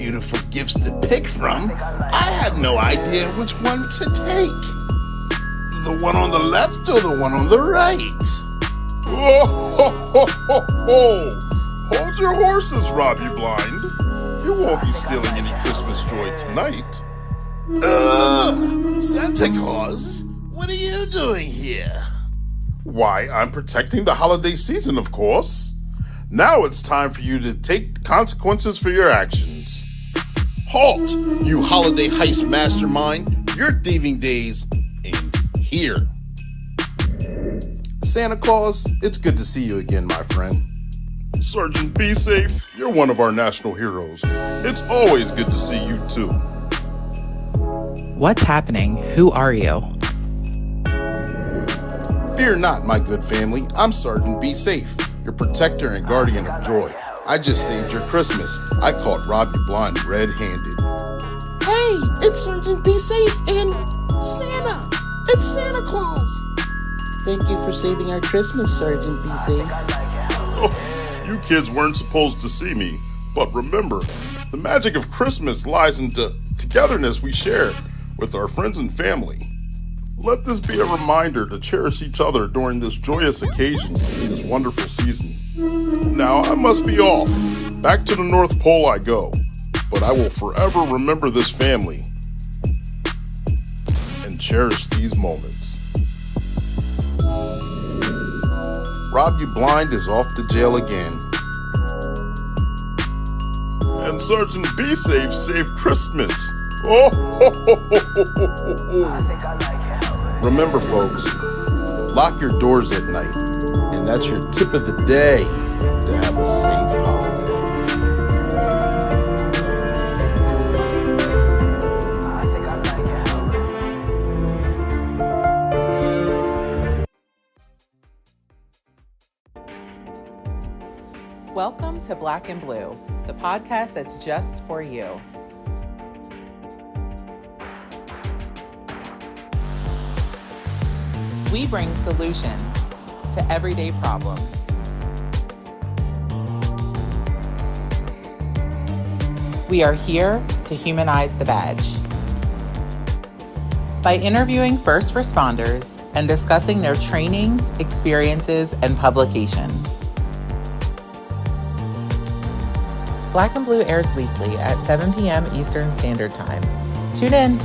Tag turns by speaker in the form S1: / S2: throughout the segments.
S1: beautiful gifts to pick from, I had no idea which one to take. The one on the left or the one on the right?
S2: Oh, ho, ho, ho, ho. Hold your horses, Robbie Blind. You won't be stealing any Christmas joy tonight.
S1: Santa Claus, what are you doing here?
S2: Why, I'm protecting the holiday season, of course. Now it's time for you to take consequences for your actions.
S1: Halt, you holiday heist mastermind. Your thieving days end here. Santa Claus, it's good to see you again, my friend.
S2: Sergeant Be Safe, you're one of our national heroes. It's always good to see you too.
S3: What's happening? Who are you?
S1: Fear not, my good family. I'm Sergeant Be Safe, your protector and guardian of joy. I just saved your Christmas. I caught Robbie Blind red-handed. Hey, it's Sergeant Be Safe and Santa. It's Santa Claus. Thank you for saving our Christmas, Sergeant Be Safe.
S2: Oh, you kids weren't supposed to see me, but remember, the magic of Christmas lies in the togetherness we share with our friends and family. Let this be a reminder to cherish each other during this joyous occasion in this wonderful season. Now I must be off. Back to the North Pole I go, but I will forever remember this family and cherish these moments. Robbie Blind is off to jail again. And Sergeant Be Safe saved Christmas. Oh, ho, ho, ho, ho, ho, ho. Remember, folks, lock your doors at night, and that's your tip of the day to have a safe holiday.
S3: Welcome to Black and Blue, the podcast that's just for you. We bring solutions to everyday problems. We are here to humanize the badge. By interviewing first responders and discussing their trainings, experiences, and publications. Black and Blue airs weekly at 7 p.m. Eastern Standard Time. Tune in.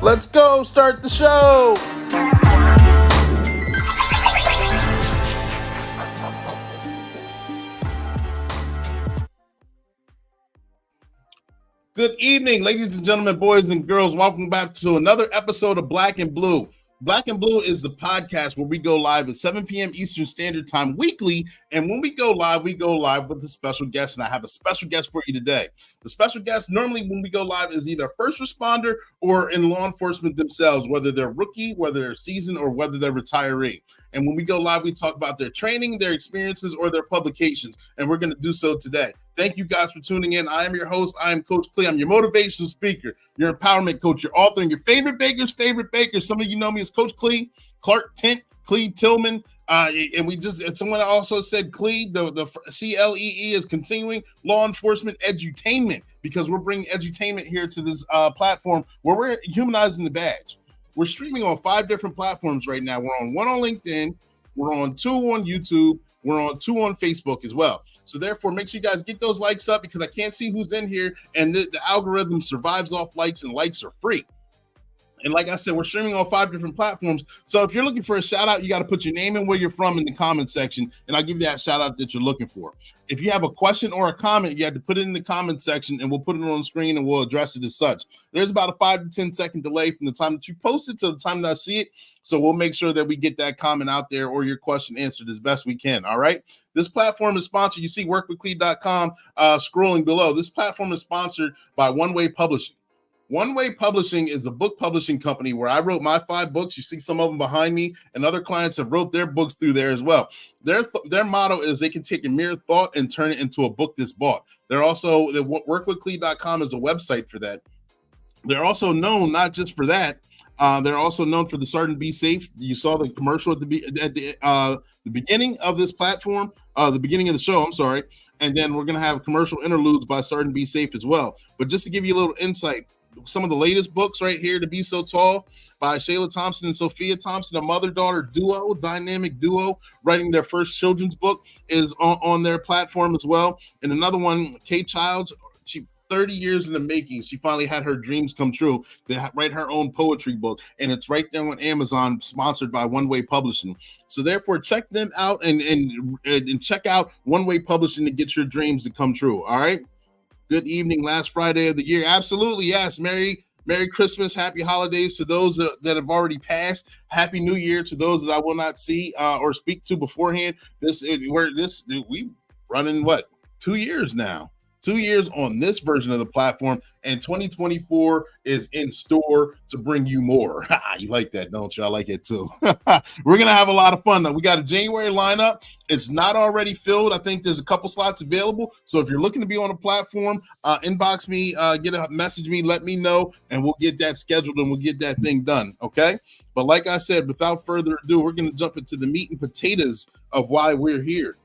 S1: Let's go start the show. Good evening, ladies and gentlemen, boys and girls. Welcome back to another episode of Black and Blue. Black and Blue is the podcast where we go live at 7 p.m. Eastern Standard Time weekly. And when we go live with a special guest. And I have a special guest for you today. The special guest, normally when we go live, is either a first responder or in law enforcement themselves, whether they're rookie, whether they're seasoned, or whether they're retiree. And when we go live, we talk about their training, their experiences, or their publications. And we're going to do so today. Thank you guys for tuning in. I am your host. I am Coach Clee. I'm your motivational speaker, your empowerment coach, your author, and your favorite baker's favorite baker. Some of you know me as Coach Clee, Clark Tent, Clee Tillman. And someone also said Clee, the CLEE is continuing law enforcement edutainment, because we're bringing edutainment here to this platform where we're humanizing the badge. We're streaming on 5 different platforms right now. We're on 1 on LinkedIn, we're on 2 on YouTube, we're on 2 on Facebook as well. So therefore, make sure you guys get those likes up, because I can't see who's in here, and the algorithm survives off likes, and likes are free. And like I said, we're streaming on 5 different platforms. So if you're looking for a shout out, you got to put your name and where you're from in the comment section, and I'll give you that shout out that you're looking for. If you have a question or a comment, you have to put it in the comment section, and we'll put it on the screen and we'll address it as such. There's about a 5 to 10 second delay from the time that you post it to the time that I see it. So we'll make sure that we get that comment out there or your question answered as best we can. All right. This platform is sponsored. You see workwithclee.com scrolling below. This platform is sponsored by One Way Publishing. One Way Publishing is a book publishing company where I wrote my 5 books. You see some of them behind me, and other clients have wrote their books through there as well. Their motto is they can take a mere thought and turn it into a book that's bought. Workwithclee.com is a website for that. They're also known not just for that. They're also known for the Sergeant Be Safe. You saw the commercial at the beginning of this platform, the beginning of the show. I'm sorry. And then we're going to have commercial interludes by Sergeant Be Safe as well. But just to give you a little insight, some of the latest books right here, To Be So Tall by Shayla Thompson and Sophia Thompson, a mother-daughter duo, dynamic duo, writing their first children's book, is on their platform as well. And another one, Kay Childs, she 30 years in the making. She finally had her dreams come true. They write her own poetry book, and it's right there on Amazon, sponsored by One Way Publishing. So therefore, check them out and check out One Way Publishing to get your dreams to come true. All right. Good evening, last Friday of the year. Absolutely, yes. Merry Christmas, happy holidays to those that have already passed. Happy New Year to those that I will not see or speak to beforehand. We running 2 years now. 2 years on this version of the platform, and 2024 is in store to bring you more. You like that, don't you? I like it too. We're going to have a lot of fun though. We got a January lineup. It's not already filled. I think there's a couple slots available. So if you're looking to be on a platform, inbox me, message me, let me know, and we'll get that scheduled and we'll get that thing done. Okay. But like I said, without further ado, we're going to jump into the meat and potatoes of why we're here.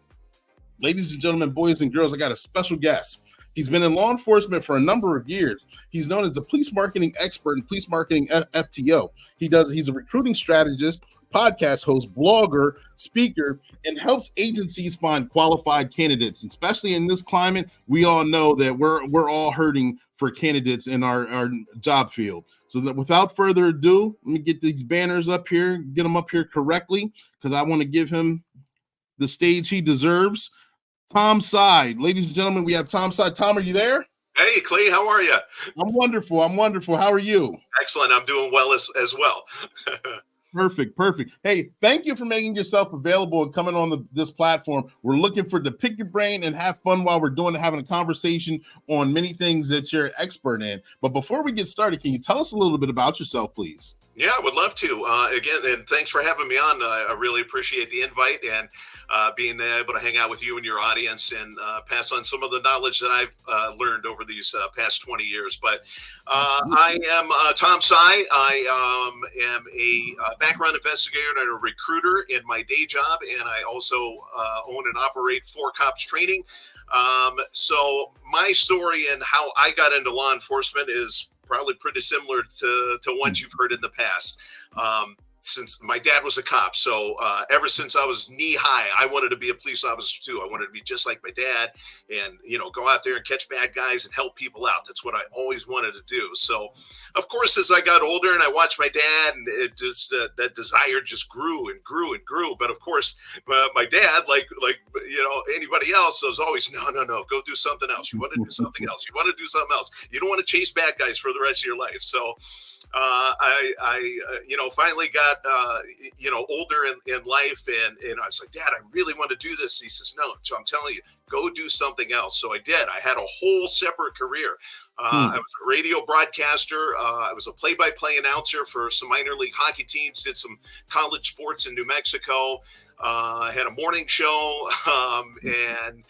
S1: Ladies and gentlemen, boys and girls, I got a special guest. He's been in law enforcement for a number of years. He's known as a police marketing expert and police marketing FTO. He's a recruiting strategist, podcast host, blogger, speaker, and helps agencies find qualified candidates. Especially in this climate, we all know that we're all hurting for candidates in our job field. So that without further ado, let me get these banners up here, get them up here correctly, because I want to give him the stage he deserves. Tom Sye. Ladies and gentlemen, we have Tom Sye. Tom, are you there?
S4: Hey, Clee, how are you?
S1: I'm wonderful. How are you?
S4: Excellent. I'm doing well as well.
S1: Perfect. Hey, thank you for making yourself available and coming on this platform. We're looking to pick your brain and have fun while we're having a conversation on many things that you're an expert in. But before we get started, can you tell us a little bit about yourself, please?
S4: Yeah, I would love to. Again, and thanks for having me on. I really appreciate the invite and being able to hang out with you and your audience and pass on some of the knowledge that I've learned over these past 20 years. But I am Tom Sye. I am a background investigator and a recruiter in my day job, and I also own and operate 4 Cops Training. So my story and how I got into law enforcement is probably pretty similar to ones you've heard in the past. since my dad was a cop, so ever since I was knee high, I wanted to be a police officer too. I wanted to be just like my dad, and go out there and catch bad guys and help people out. That's what I always wanted to do. So, of course, as I got older and I watched my dad, and it just that desire just grew and grew and grew. But of course, my dad, like anybody else, was always no, go do something else. You want to do something else. You want to do something else. You don't want to chase bad guys for the rest of your life. So. I finally got, older in life, and I was like, Dad, I really want to do this. He says, no, so I'm telling you, go do something else. So I did. I had a whole separate career. I was a radio broadcaster. I was a play-by-play announcer for some minor league hockey teams, did some college sports in New Mexico. I had a morning show, and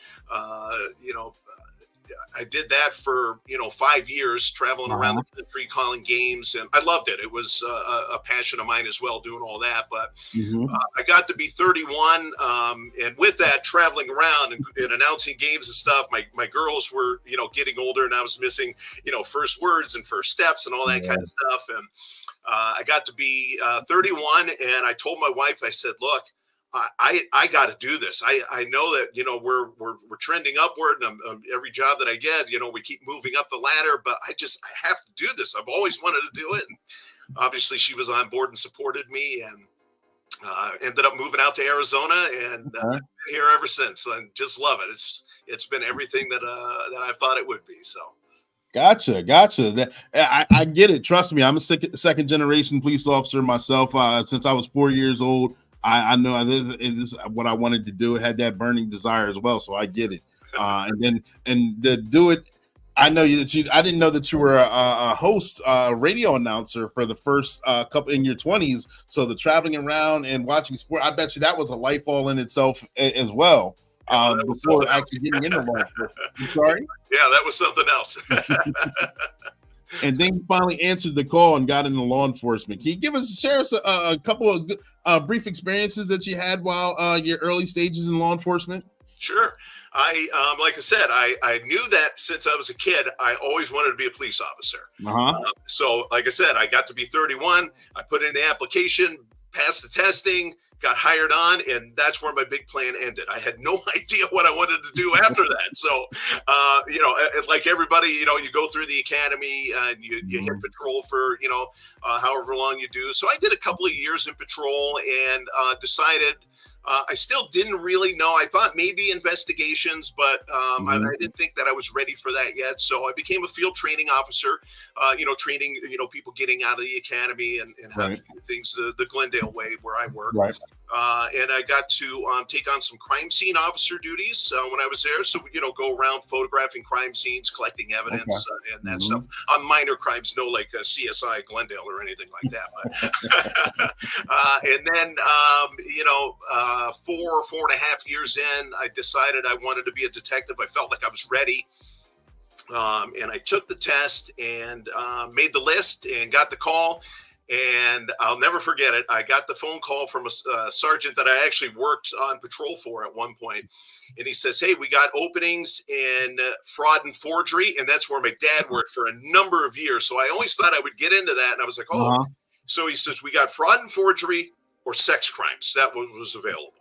S4: I did that for 5 years, traveling around the country, calling games, and I loved it. It was a passion of mine as well, doing all that. But I got to be 31, and with that, traveling around and announcing games and stuff. My girls were getting older, and I was missing first words and first steps and all that kind of stuff. And I got to be 31, and I told my wife, I said, look, I got to do this. I know that, we're trending upward, and every job that I get, we keep moving up the ladder, but I have to do this. I've always wanted to do it. And obviously she was on board and supported me, and ended up moving out to Arizona, and been here ever since. I just love it. It's been everything that I thought it would be. So.
S1: Gotcha. That I get it. Trust me. I'm a second generation police officer myself. Since I was 4 years old, I know this is what I wanted to do. It had that burning desire as well, so I get it. And to do it, I know that I didn't know that you were a host, radio announcer for the first couple in your 20s. So the traveling around and watching sport, I bet you that was a life all in itself as well. Before actually getting into law enforcement. Sorry?
S4: Yeah, that was something else.
S1: And then you finally answered the call and got into law enforcement. Can you share us a couple of brief experiences that you had while your early stages in law enforcement?
S4: Sure. Like I said, I knew that since I was a kid, I always wanted to be a police officer. So like I said, I got to be 31. I put in the application, passed the testing, got hired on, and that's where my big plan ended. I had no idea what I wanted to do after that. So, like everybody, you go through the academy and you hit patrol for, however long you do. So I did a couple of years in patrol and decided I still didn't really know. I thought maybe investigations, but I didn't think that I was ready for that yet. So I became a field training officer, training, people getting out of the academy and how to do things the Glendale way where I work. And I got to take on some crime scene officer duties when I was there. So, go around photographing crime scenes, collecting evidence and that stuff on minor crimes, no like CSI Glendale or anything like that. But and then, 4.5 years in, I decided I wanted to be a detective. I felt like I was ready. And I took the test and made the list and got the call. And I'll never forget it. I got the phone call from a sergeant that I actually worked on patrol for at one point. And he says, hey, we got openings in fraud and forgery. And that's where my dad worked for a number of years. So I always thought I would get into that. And I was like, oh. So he says, we we fraud and forgery or sex crimes. That was available.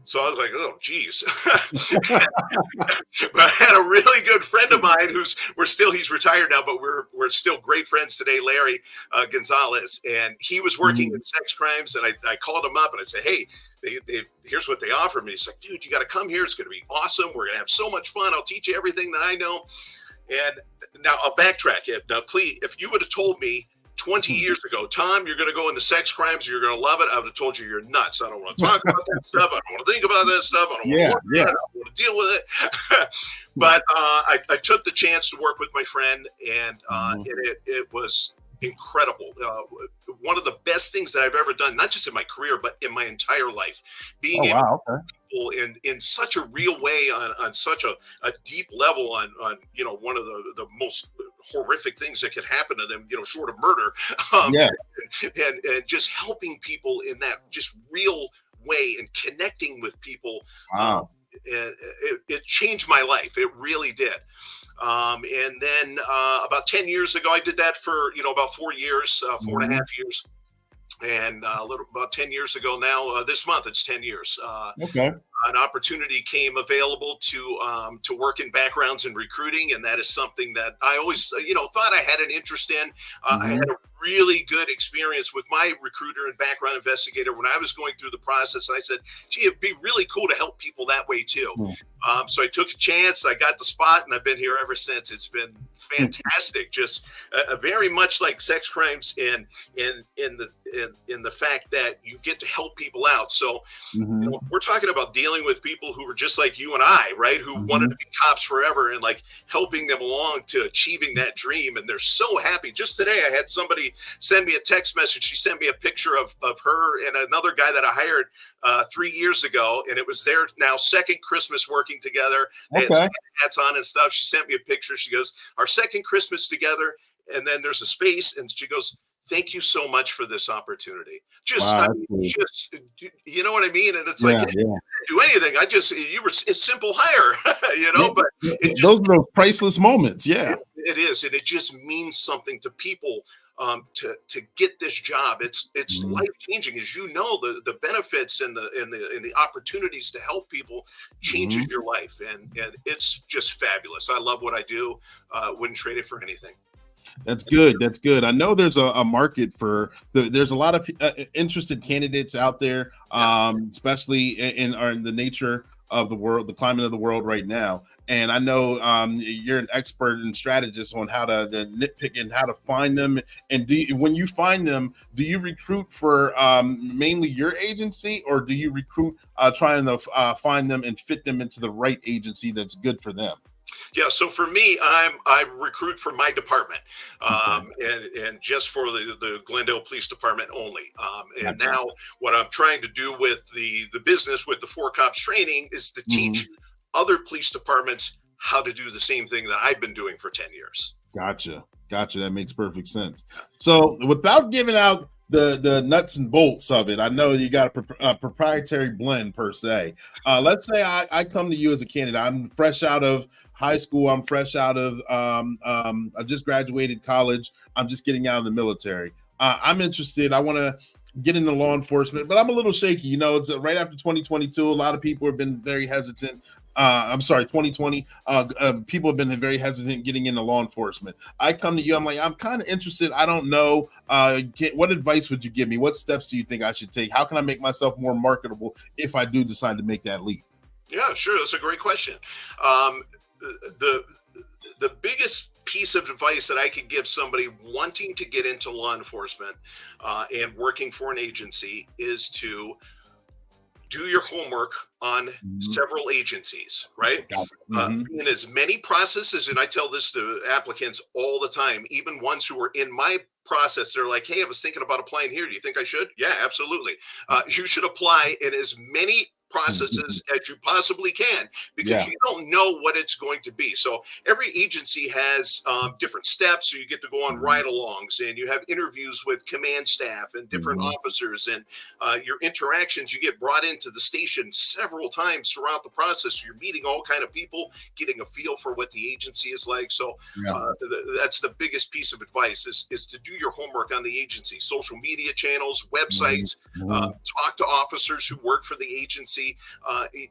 S4: So I was like, oh, geez. But I had a really good friend of mine he's retired now, but we're still great friends today, Larry Gonzalez. And he was working in sex crimes. And I called him up and I said, hey, here's what they offered me. He's like, dude, you got to come here. It's going to be awesome. We're going to have so much fun. I'll teach you everything that I know. And now I'll backtrack it. Now, please, if you would have told me 20 years ago, Tom, you're going to go into sex crimes, you're going to love it, I would have told you you're nuts. I don't want to talk about that stuff. I don't want to think about that stuff. I don't want to work with it. I don't want to deal with it. But I took the chance to work with my friend, and it was incredible. One of the best things that I've ever done, not just in my career, but in my entire life. Being able to people in such a real way on such a deep level on one of the most horrific things that could happen to them, short of murder, and just helping people in that just real way and connecting with people. It changed my life. It really did. And then about 10 years ago, I did that for, about 4 years, 4.5 years. And about 10 years ago now, this month, it's 10 years.
S5: Okay.
S4: An opportunity came available to work in backgrounds and recruiting, and that is something that I always, thought I had an interest in. I had a really good experience with my recruiter and background investigator when I was going through the process. And I said, gee, it'd be really cool to help people that way too. So I took a chance, I got the spot, and I've been here ever since. It's been fantastic. Just very much like sex crimes in the fact that you get to help people out. So we're talking about dealing with people who were just like you and I, right? Who wanted to be cops forever, and like helping them along to achieving that dream. And they're so happy. Just today, I had somebody send me a text message. She sent me a picture of her and another guy that I hired 3 years ago. And it was their now second Christmas working together. They had Santa hats on and stuff. She sent me a picture. She goes, our second Christmas together. And then there's a space. And she goes, thank you so much for this opportunity. Just,
S5: Wow,
S4: you know what I mean? And it's like, I didn't do anything. You were a simple hire, but
S5: those are those priceless moments. Yeah,
S4: it is. And it just means something to people to get this job. It's life-changing. As you know, the benefits and the opportunities to help people changes your life. And it's just fabulous. I love what I do. Wouldn't trade it for anything.
S5: That's good. That's good. I know there's a market for there's a lot of interested candidates out there, especially in the nature of the world, the climate of the world right now. And I know you're an expert and strategist on how to nitpick and how to find them. And when you find them, do you recruit for mainly your agency, or do you recruit trying to find them and fit them into the right agency that's good for them?
S4: Yeah, so for me, I recruit for my department, and just for the Glendale Police Department only. And now what I'm trying to do with the business with the 4 Cops training is to teach other police departments how to do the same thing that I've been doing for 10 years.
S5: Gotcha. That makes perfect sense. So without giving out the nuts and bolts of it, I know you got a proprietary blend per se. Let's say I come to you as a candidate. I'm fresh out of high school. I'm fresh out of, I just graduated college. I'm just getting out of the military. I'm interested. I want to get into law enforcement, but I'm a little shaky. It's right after 2022. A lot of people have been very hesitant. 2020. People have been very hesitant getting into law enforcement. I come to you. I'm like, I'm kind of interested. I don't know. What advice would you give me? What steps do you think I should take? How can I make myself more marketable if I do decide to make that leap? Yeah,
S4: sure. That's a great question. The biggest piece of advice that I could give somebody wanting to get into law enforcement and working for an agency is to do your homework on several agencies, right? In as many processes, and I tell this to applicants all the time, even ones who are in my process, they're like, hey, I was thinking about applying here. Do you think I should? Yeah, absolutely. You should apply in as many processes as you possibly can, because you don't know what it's going to be. So every agency has different steps. So you get to go on ride-alongs, and you have interviews with command staff and different officers, and your interactions. You get brought into the station several times throughout the process. You're meeting all kind of people, getting a feel for what the agency is like. So that's the biggest piece of advice is to do your homework on the agency, social media channels, websites, talk to officers who work for the agency.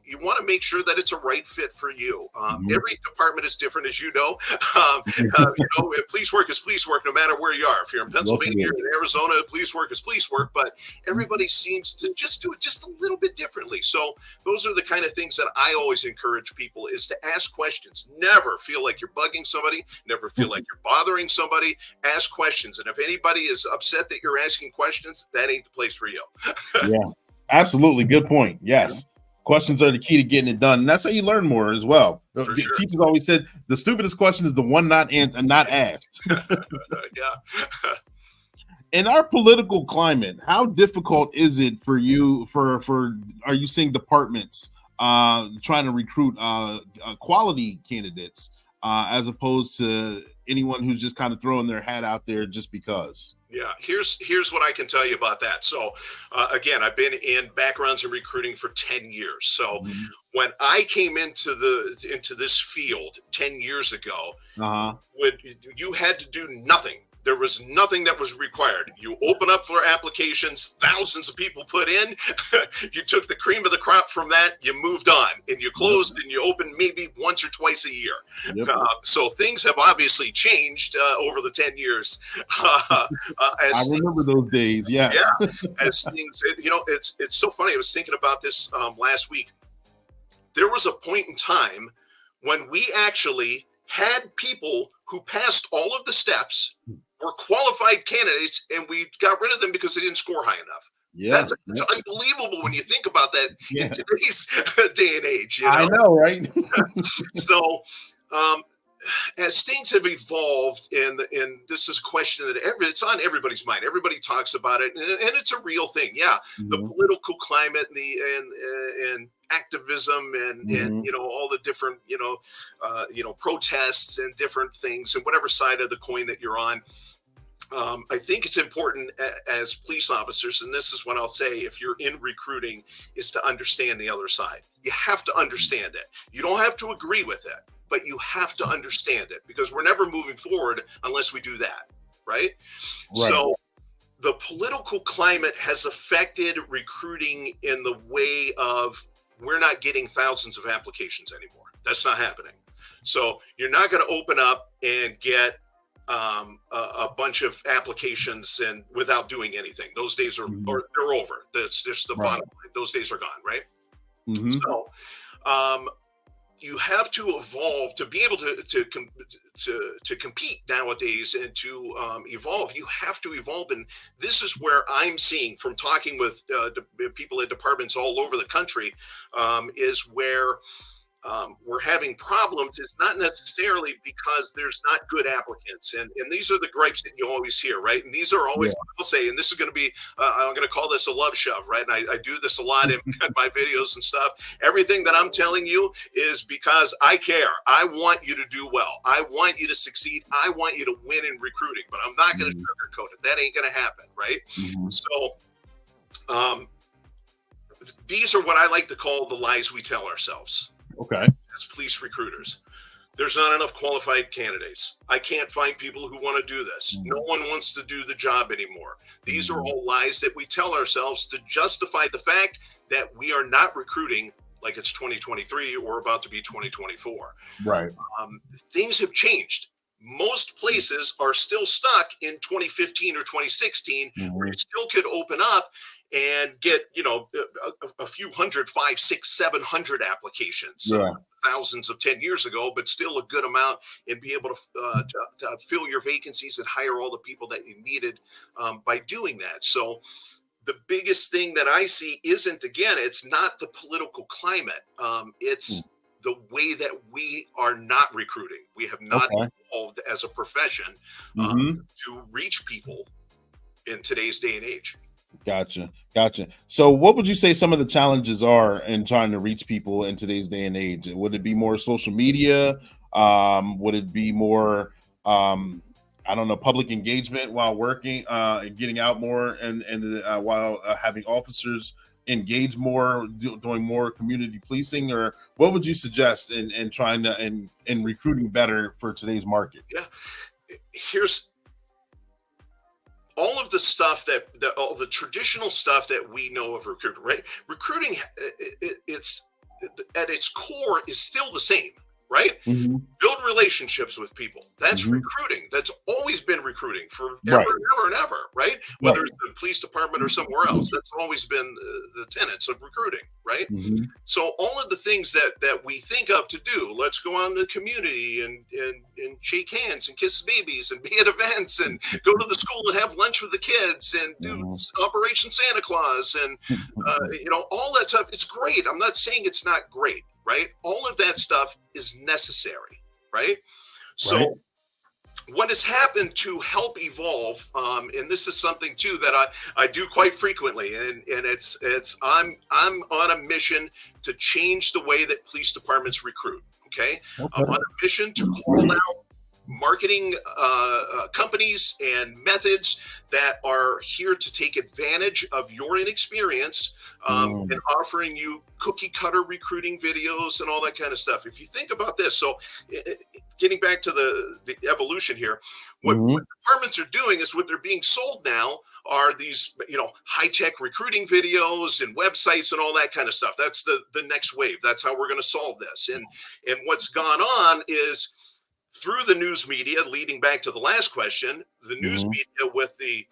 S4: You want to make sure that it's a right fit for you. Every department is different, as you know. Police work is police work, no matter where you are. If you're in Pennsylvania or in Arizona, police work is police work. But everybody seems to just do it just a little bit differently. So those are the kind of things that I always encourage people is to ask questions. Never feel like you're bugging somebody. Never feel like you're bothering somebody. Ask questions. And if anybody is upset that you're asking questions, that ain't the place for you.
S5: Absolutely. Good point. Yes. Questions are the key to getting it done. And that's how you learn more as well. Teachers always said the stupidest question is the one not asked. In our political climate, how difficult is it for you are you seeing departments trying to recruit quality candidates as opposed to anyone who's just kind of throwing their hat out there just because?
S4: Yeah, here's what I can tell you about that. So again, I've been in backgrounds and recruiting for 10 years. So when I came into this field 10 years ago, you had to do nothing. There was nothing that was required. You open up for applications, thousands of people put in. You took the cream of the crop from that, you moved on, and you closed and you opened maybe once or twice a year.
S5: Yep.
S4: So things have obviously changed over the 10 years.
S5: I remember those days. Yeah.
S4: Yeah. As things, it's so funny. I was thinking about this last week. There was a point in time when we actually had people who passed all of the steps, were qualified candidates, and we got rid of them because they didn't score high enough.
S5: Yeah,
S4: That's unbelievable when you think about that in today's day and age.
S5: I know, right?
S4: So, as things have evolved, and this is a question that it's on everybody's mind. Everybody talks about it, and it's a real thing. Yeah, the political climate and activism and all the different protests and different things, and whatever side of the coin that you're on. I think it's important as police officers, and this is what I'll say, if you're in recruiting, is to understand the other side. You have to understand it. You don't have to agree with it, but you have to understand it, because we're never moving forward unless we do that, right? So the political climate has affected recruiting in the way of we're not getting thousands of applications anymore. That's not happening. So you're not going to open up and get a bunch of applications and without doing anything. Those days are they're over. That's just the bottom line. Those days are gone, right? So you have to evolve to be able to compete nowadays, and to evolve. You have to evolve, and this is where I'm seeing from talking with people at departments all over the country, is where we're having problems. It's not necessarily because there's not good applicants, and these are the gripes that you always hear, right? And these are always, I'll say, and this is going to be, I'm going to call this a love shove, right? And I do this a lot in my videos and stuff. Everything that I'm telling you is because I care. I want you to do well. I want you to succeed. I want you to win in recruiting, but I'm not going to sugarcoat it. That ain't going to happen, right? So these are what I like to call the lies we tell ourselves.
S5: Okay.
S4: As police recruiters, there's not enough qualified candidates. I can't find people who want to do this. No one wants to do the job anymore. These are all lies that we tell ourselves to justify the fact that we are not recruiting like it's 2023 or about to be 2024.
S5: Right.
S4: Things have changed. Most places are still stuck in 2015 or 2016, where you still could open up and get, a few hundred, 500, 600, 700 applications, thousands of 10 years ago, but still a good amount, and be able to fill your vacancies and hire all the people that you needed by doing that. So the biggest thing that I see it's not the political climate. It's the way that we are not recruiting. We have not evolved as a profession to reach people in today's day and age.
S5: Gotcha. So what would you say some of the challenges are in trying to reach people in today's day and age? Would it be more social media? Would it be more, public engagement while working, and getting out more, and while having officers engage more, doing more community policing? Or what would you suggest in trying to, in recruiting better for today's market?
S4: Yeah, here's all of the stuff all the traditional stuff that we know of recruiting, right? Recruiting, it's at its core is still the same, right? Build relationships with people. That's recruiting. That's always been recruiting forever and ever, right? Whether it's the police department or somewhere else, that's always been the tenets of recruiting, right? So all of the things that we think of to do, let's go out in the community and shake hands and kiss babies and be at events and go to the school and have lunch with the kids and do Operation Santa Claus and all that stuff. It's great. I'm not saying it's not great. Right? All of that stuff is necessary, right? So what has happened to help evolve, and this is something too that I do quite frequently, and I'm on a mission to change the way that police departments recruit, okay? I'm on a mission to call out marketing companies and methods that are here to take advantage of your inexperience and offering you cookie cutter recruiting videos and all that kind of stuff. If you think about this, so getting back to the evolution here, what departments are doing is what they're being sold now are these, high-tech recruiting videos and websites and all that kind of stuff. That's the next wave. That's how we're going to solve this. And what's gone on is through the news media, leading back to the last question, the news media with the,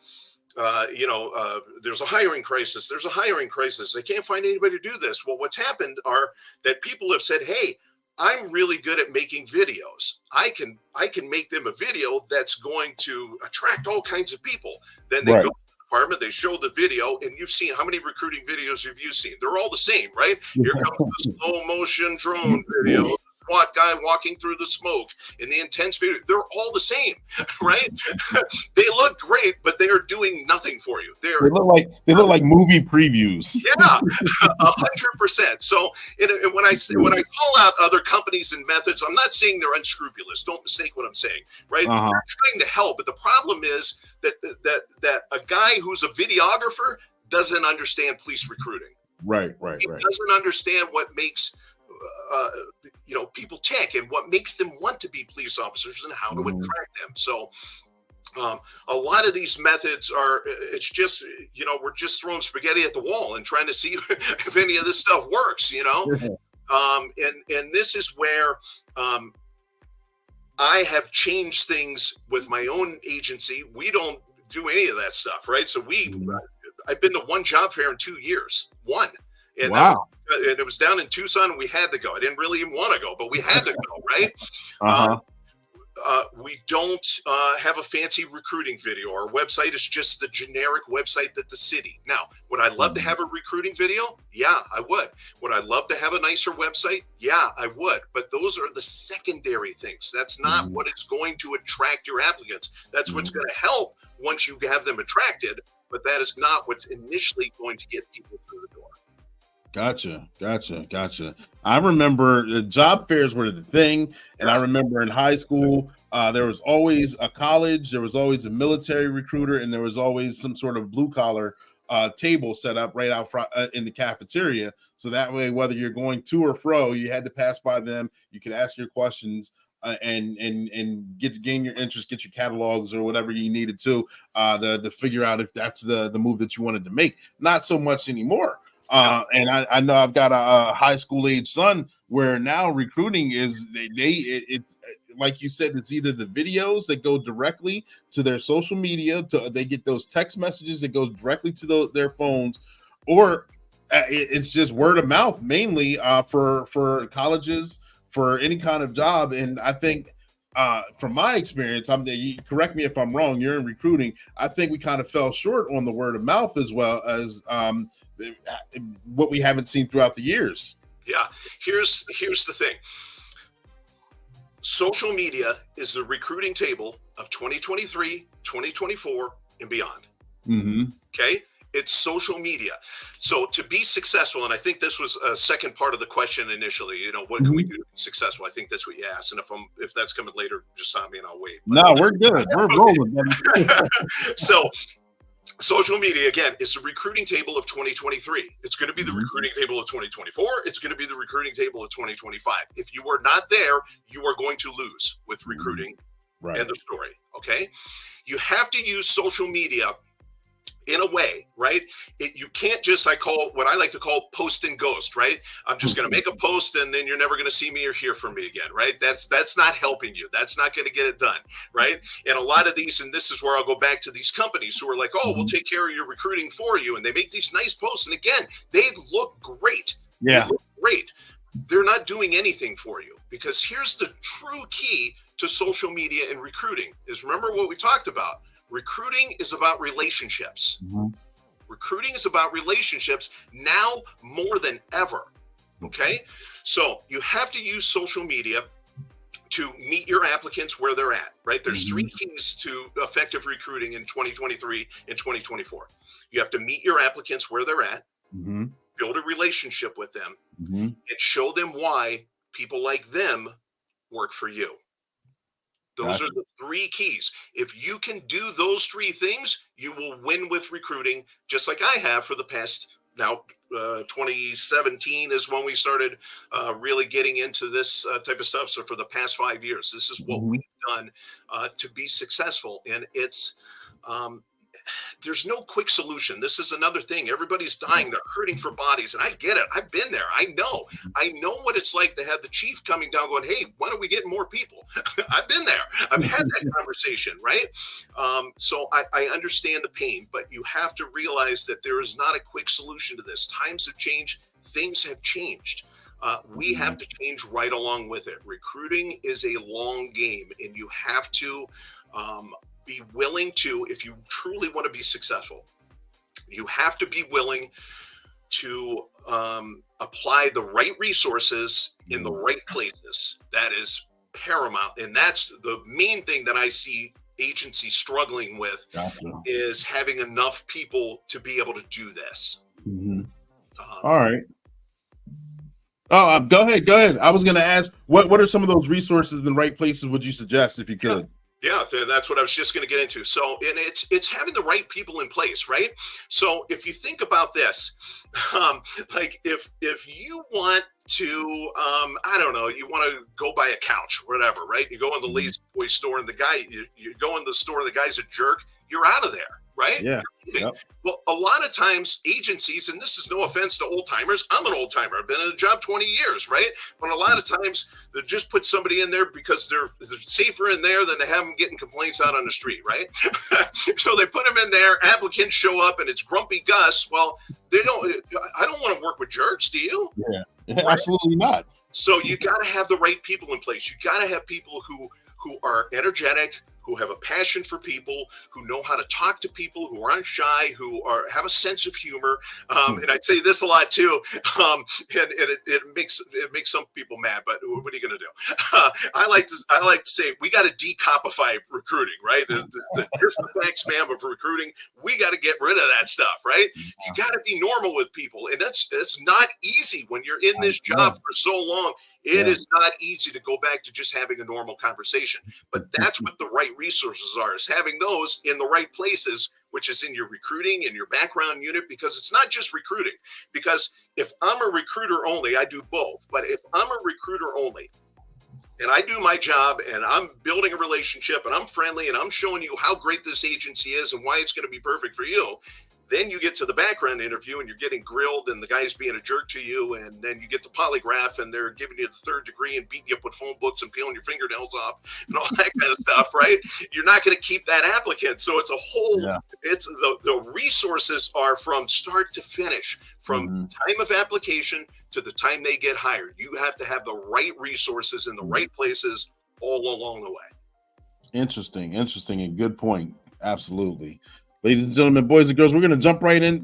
S4: there's a hiring crisis. There's a hiring crisis. They can't find anybody to do this. Well, what's happened are that people have said, hey, I'm really good at making videos. I can make them a video that's going to attract all kinds of people. Then they go to the department, they show the video, and you've seen, how many recruiting videos have you seen? They're all the same, right? Here comes the slow motion drone video. SWAT guy walking through the smoke in the intense video. They're all the same, right? They look great, but they are doing nothing for you. They
S5: look like movie previews.
S4: Yeah, 100%. So when I call out other companies and methods, I'm not saying they're unscrupulous. Don't mistake what I'm saying, right? They're trying to help, but the problem is that a guy who's a videographer doesn't understand police recruiting.
S5: Right.
S4: He doesn't understand what makes people tick and what makes them want to be police officers and how to attract them. So a lot of these methods are, it's just, we're just throwing spaghetti at the wall and trying to see if any of this stuff works, and this is where I have changed things with my own agency. We don't do any of that stuff, right? So I've been to one job fair in 2 years, one. And
S5: wow.
S4: And it was down in Tucson, and we had to go. I didn't really even want to go, but we had to go, right? We don't have a fancy recruiting video. Our website is just the generic website that the city. Now, would I love to have a recruiting video? Yeah, I would. Would I love to have a nicer website? Yeah, I would. But those are the secondary things. That's not what is going to attract your applicants. That's what's going to help once you have them attracted, but that is not what's initially going to get people through the door.
S5: Gotcha. I remember job fairs were the thing. And I remember in high school, there was always a college, there was always a military recruiter, and there was always some sort of blue collar table set up right out front in the cafeteria. So that way, whether you're going to or fro, you had to pass by them. You could ask your questions and gain your interest, get your catalogs or whatever you needed to figure out if that's the move that you wanted to make. Not so much anymore. And I know I've got a high school age son where now recruiting is it's like you said, it's either the videos that go directly to their social media, they get those text messages that goes directly to their phones, or it's just word of mouth mainly for colleges, for any kind of job. And I think from my experience, correct me if I'm wrong, you're in recruiting. I think we kind of fell short on the word of mouth as well as what we haven't seen throughout the years.
S4: Yeah, here's the thing. Social media is the recruiting table of 2023, 2024, and beyond. Okay? It's social media. So to be successful, and I think this was a second part of the question initially, what can we do to be successful? I think that's what you asked. And if that's coming later, just stop me and I'll wait.
S5: No, we're good. We're rolling.
S4: So social media, again, is the recruiting table of 2023. It's going to be the recruiting table of 2024. It's going to be the recruiting table of 2025. If you are not there, you are going to lose with recruiting.
S5: Right.
S4: End of story. Okay. You have to use social media in a way, right? You can't just, what I like to call post and ghost, right? I'm just going to make a post and then you're never going to see me or hear from me again, right? That's not helping you. That's not going to get it done, right? And a lot of these, and this is where I'll go back to these companies who are like, oh, we'll take care of your recruiting for you. And they make these nice posts. And again, they look great.
S5: Yeah.
S4: They look great. They're not doing anything for you, because here's the true key to social media and recruiting is, remember what we talked about. Recruiting is about relationships. Recruiting is about relationships now more than ever. Okay. So you have to use social media to meet your applicants where they're at, right? There's three keys to effective recruiting in 2023 and 2024. You have to meet your applicants where they're at, build a relationship with them, and show them why people like them work for you. Those are the three keys. If you can do those three things, you will win with recruiting, just like I have for the past now. 2017 is when we started really getting into this type of stuff. So for the past 5 years, this is what we've done to be successful. And it's there's no quick solution. This is another thing. Everybody's dying. They're hurting for bodies. And I get it. I've been there. I know what it's like to have the chief coming down going, hey, why don't we get more people? I've been there. I've had that conversation, right? So I understand the pain, but you have to realize that there is not a quick solution to this. Times have changed. Things have changed. We have to change right along with it. Recruiting is a long game, and you have to be willing to, if you truly want to be successful, you have to be willing to apply the right resources in the right places. That is paramount. And that's the main thing that I see agencies struggling with, is having enough people to be able to do this.
S5: All right. Oh, go ahead. I was going to ask, what are some of those resources in the right places would you suggest, if you could?
S4: Yeah, that's what I was just going to get into. So, and it's having the right people in place, right? So if you think about this, like if you want to, I don't know, you want to go buy a couch or whatever, right? You go in the Lazy Boy store and the guy, you go in the store, the guy's a jerk, you're out of there. Right?
S5: Yeah. Yep.
S4: Well, a lot of times agencies, and this is no offense to old timers, I'm an old timer. I've been in a job 20 years, right? But a lot of times they just put somebody in there because they're safer in there than to have them getting complaints out on the street, right? So they put them in there, applicants show up and it's grumpy Gus. Well, I don't want to work with jerks, do you?
S5: Yeah, right? Absolutely not.
S4: So you got to have the right people in place. You got to have people who are energetic, who have a passion for people, who know how to talk to people, who aren't shy, who have a sense of humor. And I'd say this a lot too, and it makes some people mad. But what are you going to do? I like to say we got to decopify recruiting, right? Here's the facts, ma'am, of recruiting. We got to get rid of that stuff, right? You got to be normal with people, and that's not easy when you're in this job for so long. It is not easy to go back to just having a normal conversation, but that's what the right resources are, is having those in the right places, which is in your recruiting and your background unit, because it's not just recruiting. Because if I'm a recruiter only, I do both. But if I'm a recruiter only and I do my job and I'm building a relationship and I'm friendly and I'm showing you how great this agency is and why it's going to be perfect for you, then you get to the background interview and you're getting grilled and the guy's being a jerk to you. And then you get the polygraph and they're giving you the third degree and beating you up with phone books and peeling your fingernails off and all that kind of stuff, right? You're not going to keep that applicant. So it's a whole, it's the resources are from start to finish, from time of application to the time they get hired. You have to have the right resources in the right places all along the way.
S5: Interesting, and good point. Absolutely. Ladies and gentlemen, boys and girls, we're going to jump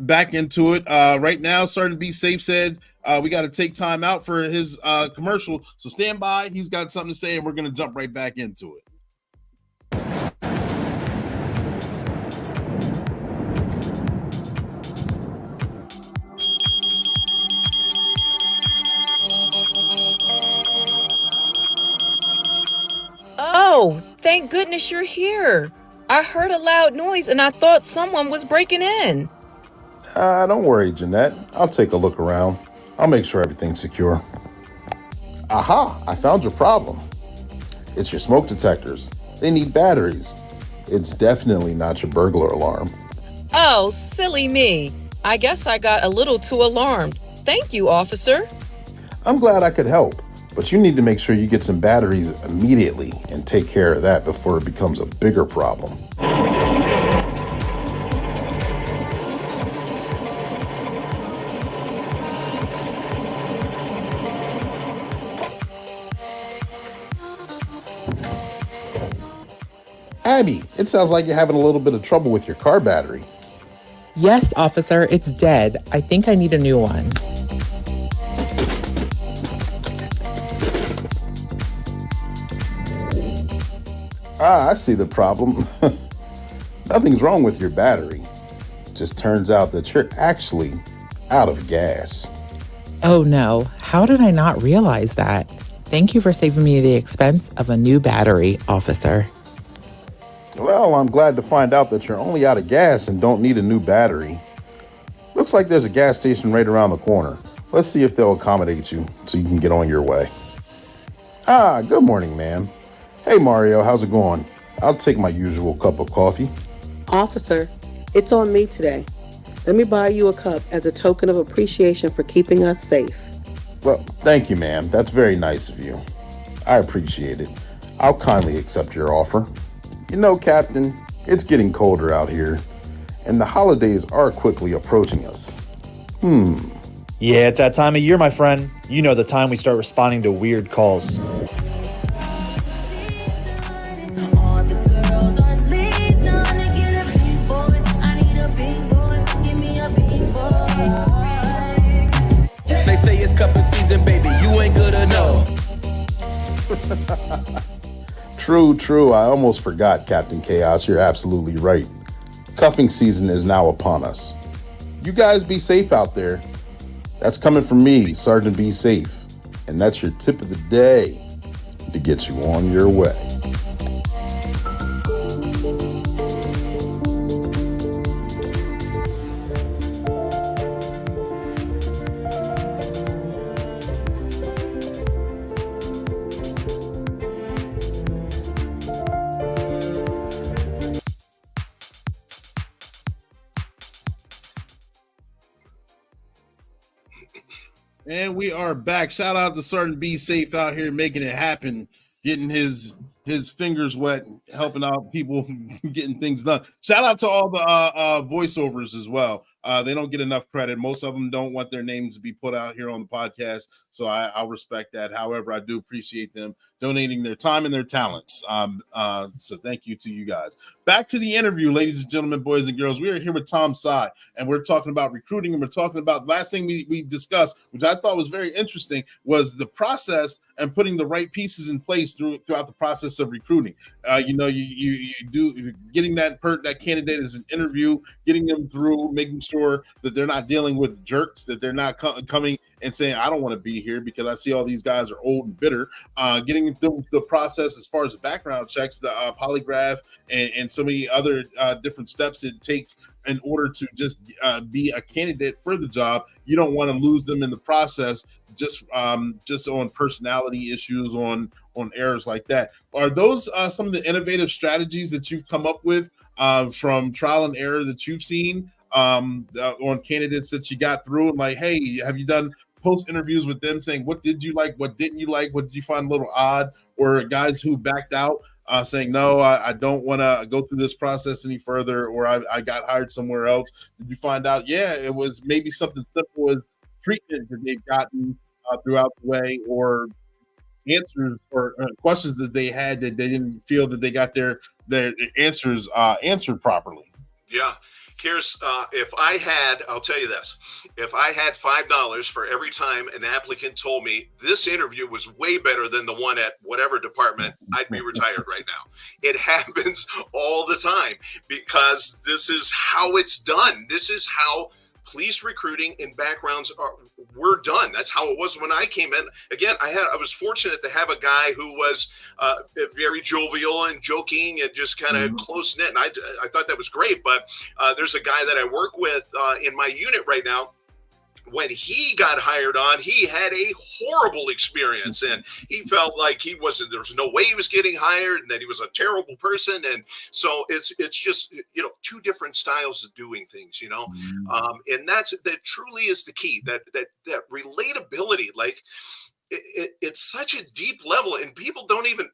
S5: back into it. Right now, Sergeant Be Safe said we got to take time out for his commercial. So stand by. He's got something to say, and we're going to jump right back into it.
S6: Oh, thank goodness you're here. I heard a loud noise and I thought someone was breaking in.
S1: Don't worry, Jeanette. I'll take a look around. I'll make sure everything's secure. Aha, I found your problem. It's your smoke detectors. They need batteries. It's definitely not your burglar alarm.
S6: Oh, silly me. I guess I got a little too alarmed. Thank you, officer.
S1: I'm glad I could help, but you need to make sure you get some batteries immediately and take care of that before it becomes a bigger problem. Abby, it sounds like you're having a little bit of trouble with your car battery.
S3: Yes, officer, it's dead. I think I need a new one.
S1: I see the problem. Nothing's wrong with your battery. Just turns out that you're actually out of gas.
S3: Oh no, how did I not realize that? Thank you for saving me the expense of a new battery, officer.
S1: Well, I'm glad to find out that you're only out of gas and don't need a new battery. Looks like there's a gas station right around the corner. Let's see if they'll accommodate you so you can get on your way. Ah, good morning, ma'am. Hey, Mario, how's it going? I'll take my usual cup of coffee.
S7: Officer, it's on me today. Let me buy you a cup as a token of appreciation for keeping us safe.
S1: Well, thank you, ma'am. That's very nice of you. I appreciate it. I'll kindly accept your offer. You know, Captain, it's getting colder out here, and the holidays are quickly approaching us.
S8: Yeah, it's that time of year, my friend. You know, the time we start responding to weird calls.
S9: They say it's cuffing season, baby. You ain't good enough.
S1: True. I almost forgot, Captain Chaos. You're absolutely right. Cuffing season is now upon us. You guys be safe out there. That's coming from me, Sergeant Be Safe. And that's your tip of the day to get you on your way.
S5: And we are back. Shout out to Sergeant Be Safe out here making it happen, getting his fingers wet, helping out people, getting things done. Shout out to all the voiceovers as well. They don't get enough credit. Most of them don't want their names to be put out here on the podcast, so I'll respect that. However, I do appreciate them donating their time and their talents. So thank you to you guys. Back to the interview, ladies and gentlemen, boys and girls. We are here with Tom Sye, and we're talking about recruiting, and we're talking about last thing we discussed, which I thought was very interesting, was the process and putting the right pieces in place throughout the process of recruiting. You do getting that candidate as an interview, getting them through, making sure that they're not dealing with jerks, that they're not coming and saying, I don't want to be here because I see all these guys are old and bitter. Getting through the process as far as the background checks, the polygraph, and so many other different steps it takes in order to just be a candidate for the job. You don't want to lose them in the process just on personality issues, on errors like that. Are those some of the innovative strategies that you've come up with from trial and error that you've seen on candidates that you got through? And like, hey, have you done post interviews with them saying, what did you like? What didn't you like? What did you find a little odd? Or guys who backed out saying, no, I don't want to go through this process any further, or I got hired somewhere else. Did you find out, yeah, it was maybe something simple as treatment that they've gotten throughout the way, or answers or questions that they had that they didn't feel that they got their answers answered properly?
S4: Yeah. Here's I'll tell you this. If I had $5 for every time an applicant told me this interview was way better than the one at whatever department, I'd be retired right now. It happens all the time because this is how it's done. This is how police recruiting and backgrounds were done. That's how it was when I came in. Again, I was fortunate to have a guy who was very jovial and joking and just kind of close knit. And I thought that was great. But there's a guy that I work with in my unit right now. When he got hired on, he had a horrible experience, and he felt like there was no way he was getting hired, and that he was a terrible person. And so it's just, two different styles of doing things, and that truly is the key, that relatability. Like it's such a deep level, and people don't even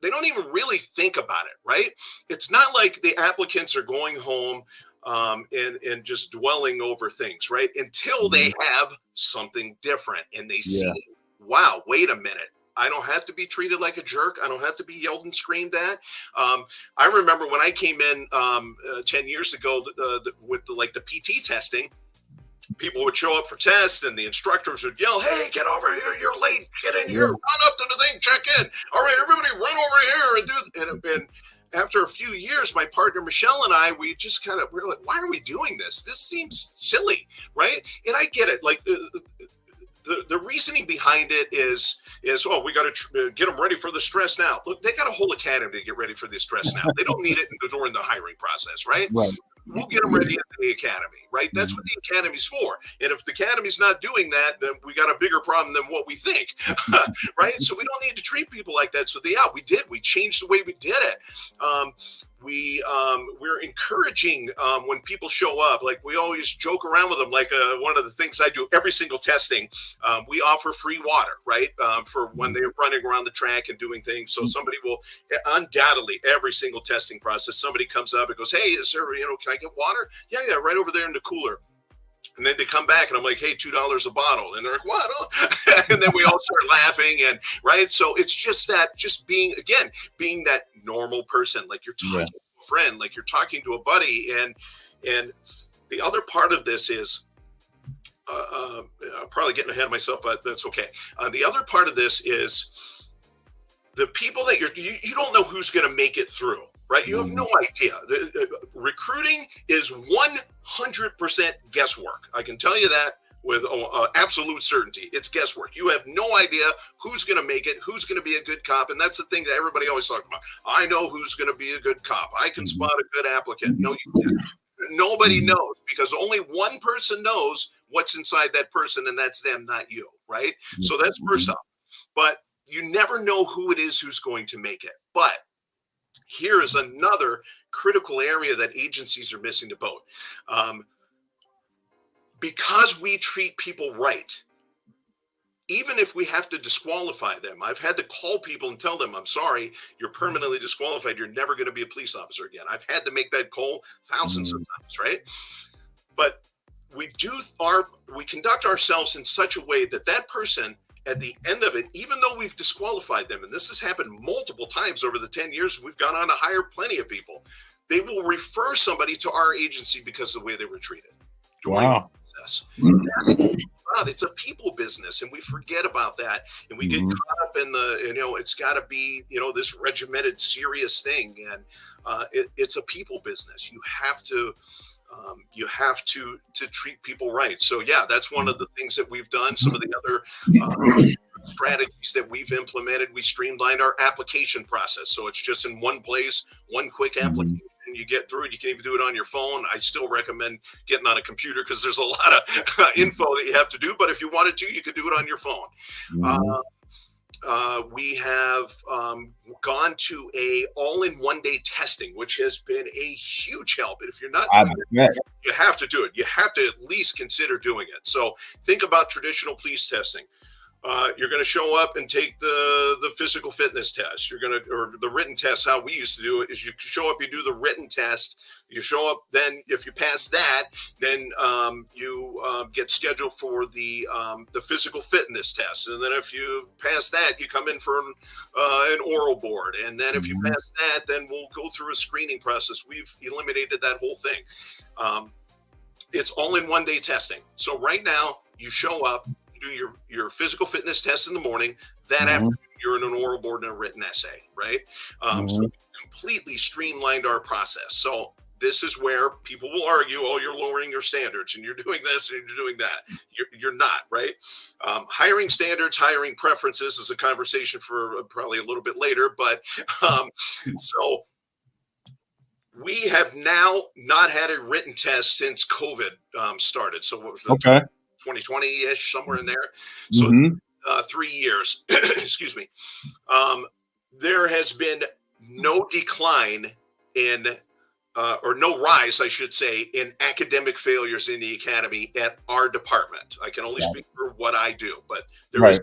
S4: really think about it, right? It's not like the applicants are going home and just dwelling over things, right? Until they have something different and they see, wow, wait a minute. I don't have to be treated like a jerk. I don't have to be yelled and screamed at. I remember when I came in 10 years ago with the PT testing, people would show up for tests and the instructors would yell, hey, get over here. You're late. Get in here. Run up to the thing. Check in. All right, everybody run over here and do and after a few years, my partner Michelle and I, we're like, why are we doing this? This seems silly, right? And I get it. Like the the reasoning behind it is oh, we got to get them ready for the stress now. Look, they got a whole academy to get ready for the stress now. They don't need it during the hiring process, right?
S5: Right.
S4: We'll get them ready in the academy, right? That's what the academy's for. And if the academy's not doing that, then we got a bigger problem than what we think, right? So we don't need to treat people like that. So we did. We changed the way we did it. We're encouraging when people show up, like we always joke around with them. Like one of the things I do every single testing, we offer free water, right? For when they're running around the track and doing things. So somebody will undoubtedly every single testing process, somebody comes up and goes, hey, is there, can I get water? Yeah, right over there in the cooler. And then they come back and I'm like, hey, $2 a bottle. And they're like, what? Oh. And then we all start laughing. And right. So it's just being that normal person, like you're talking to a friend, like you're talking to a buddy. And the other part of this is, I'm probably getting ahead of myself, but that's okay. The other part of this is the people that you don't know who's going to make it through. Right? You have no idea. Recruiting is 100% guesswork. I can tell you that with absolute certainty. It's guesswork. You have no idea who's going to make it, who's going to be a good cop. And that's the thing that everybody always talks about. I know who's going to be a good cop. I can spot a good applicant. No, you can't. Nobody knows, because only one person knows what's inside that person, and that's them, not you. Right? So that's first off. But you never know who it is who's going to make it. But here is another critical area that agencies are missing the boat. Because we treat people right, even if we have to disqualify them, I've had to call people and tell them, I'm sorry, you're permanently disqualified. You're never going to be a police officer again. I've had to make that call thousands of times, right? But we conduct ourselves in such a way that that person, at the end of it, even though we've disqualified them, and this has happened multiple times over the 10 years, we've gone on to hire plenty of people. They will refer somebody to our agency because of the way they were treated.
S5: Wow.
S4: It's a people business, and we forget about that, and we get caught up in it's got to be, this regimented, serious thing, and it's a people business. You have to treat people right. So yeah, that's one of the things that we've done. Some of the other strategies that we've implemented, we streamlined our application process. So it's just in one place, one quick application. You get through it. You can even do it on your phone. I still recommend getting on a computer because there's a lot of info that you have to do. But if you wanted to, you could do it on your phone. We have gone to a all-in-one day testing, which has been a huge help. And if you're not doing it, you have to do it. You have to at least consider doing it. So think about traditional police testing. You're going to show up and take the physical fitness test. Or the written test. How we used to do it is you show up, you do the written test. You show up, then if you pass that, then you get scheduled for the physical fitness test. And then if you pass that, you come in for an oral board. And then if you pass that, then we'll go through a screening process. We've eliminated that whole thing. It's all in one day testing. So right now, you show up, do your physical fitness test in the morning. That afternoon, you're in an oral board and a written essay, right? So we completely streamlined our process. So this is where people will argue, oh, you're lowering your standards and you're doing this and you're doing that. You're not, right? Hiring standards, hiring preferences is a conversation for probably a little bit later. But so we have now not had a written test since COVID started. So what was that? 2020-ish, somewhere in there. So 3 years, excuse me. There has been no decline in, or no rise, I should say, in academic failures in the academy at our department. I can only speak for what I do, but there is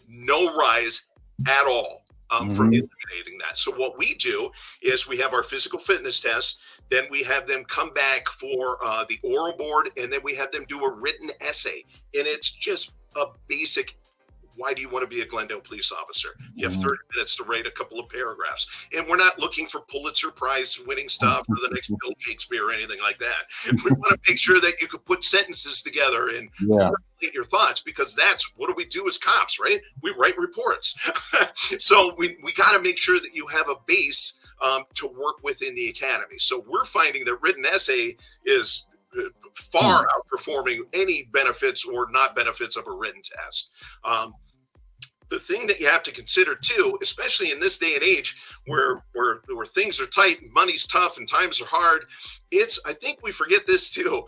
S4: no rise at all for eliminating that. So what we do is we have our physical fitness test. Then we have them come back for the oral board, and then we have them do a written essay. And it's just a basic, why do you want to be a Glendale police officer? You have 30 minutes to write a couple of paragraphs. And we're not looking for Pulitzer Prize winning stuff or the next Bill Shakespeare or anything like that. We want to make sure that you could put sentences together and formulate your thoughts, because that's what do we do as cops, right? We write reports. So we got to make sure that you have a base to work within the academy. So we're finding that written essay is far outperforming any benefits or not benefits of a written test. The thing that you have to consider too, especially in this day and age where things are tight, money's tough, and times are hard, I think we forget this too.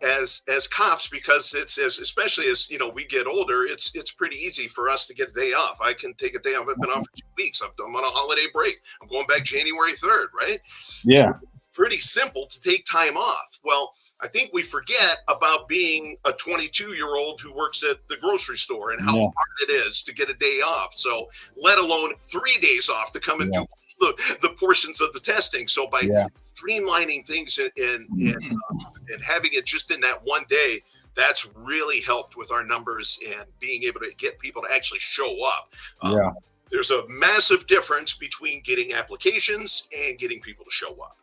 S4: As cops, because especially as we get older, it's pretty easy for us to get a day off. I can take a day off. I've been off for 2 weeks. I'm on a holiday break. I'm going back January 3rd, right?
S5: Yeah.
S4: So it's pretty simple to take time off. Well, I think we forget about being a 22-year-old who works at the grocery store and how hard it is to get a day off. So let alone 3 days off to come and do the portions of the testing. So by streamlining things and having it just in that one day, that's really helped with our numbers and being able to get people to actually show up. There's a massive difference between getting applications and getting people to show up.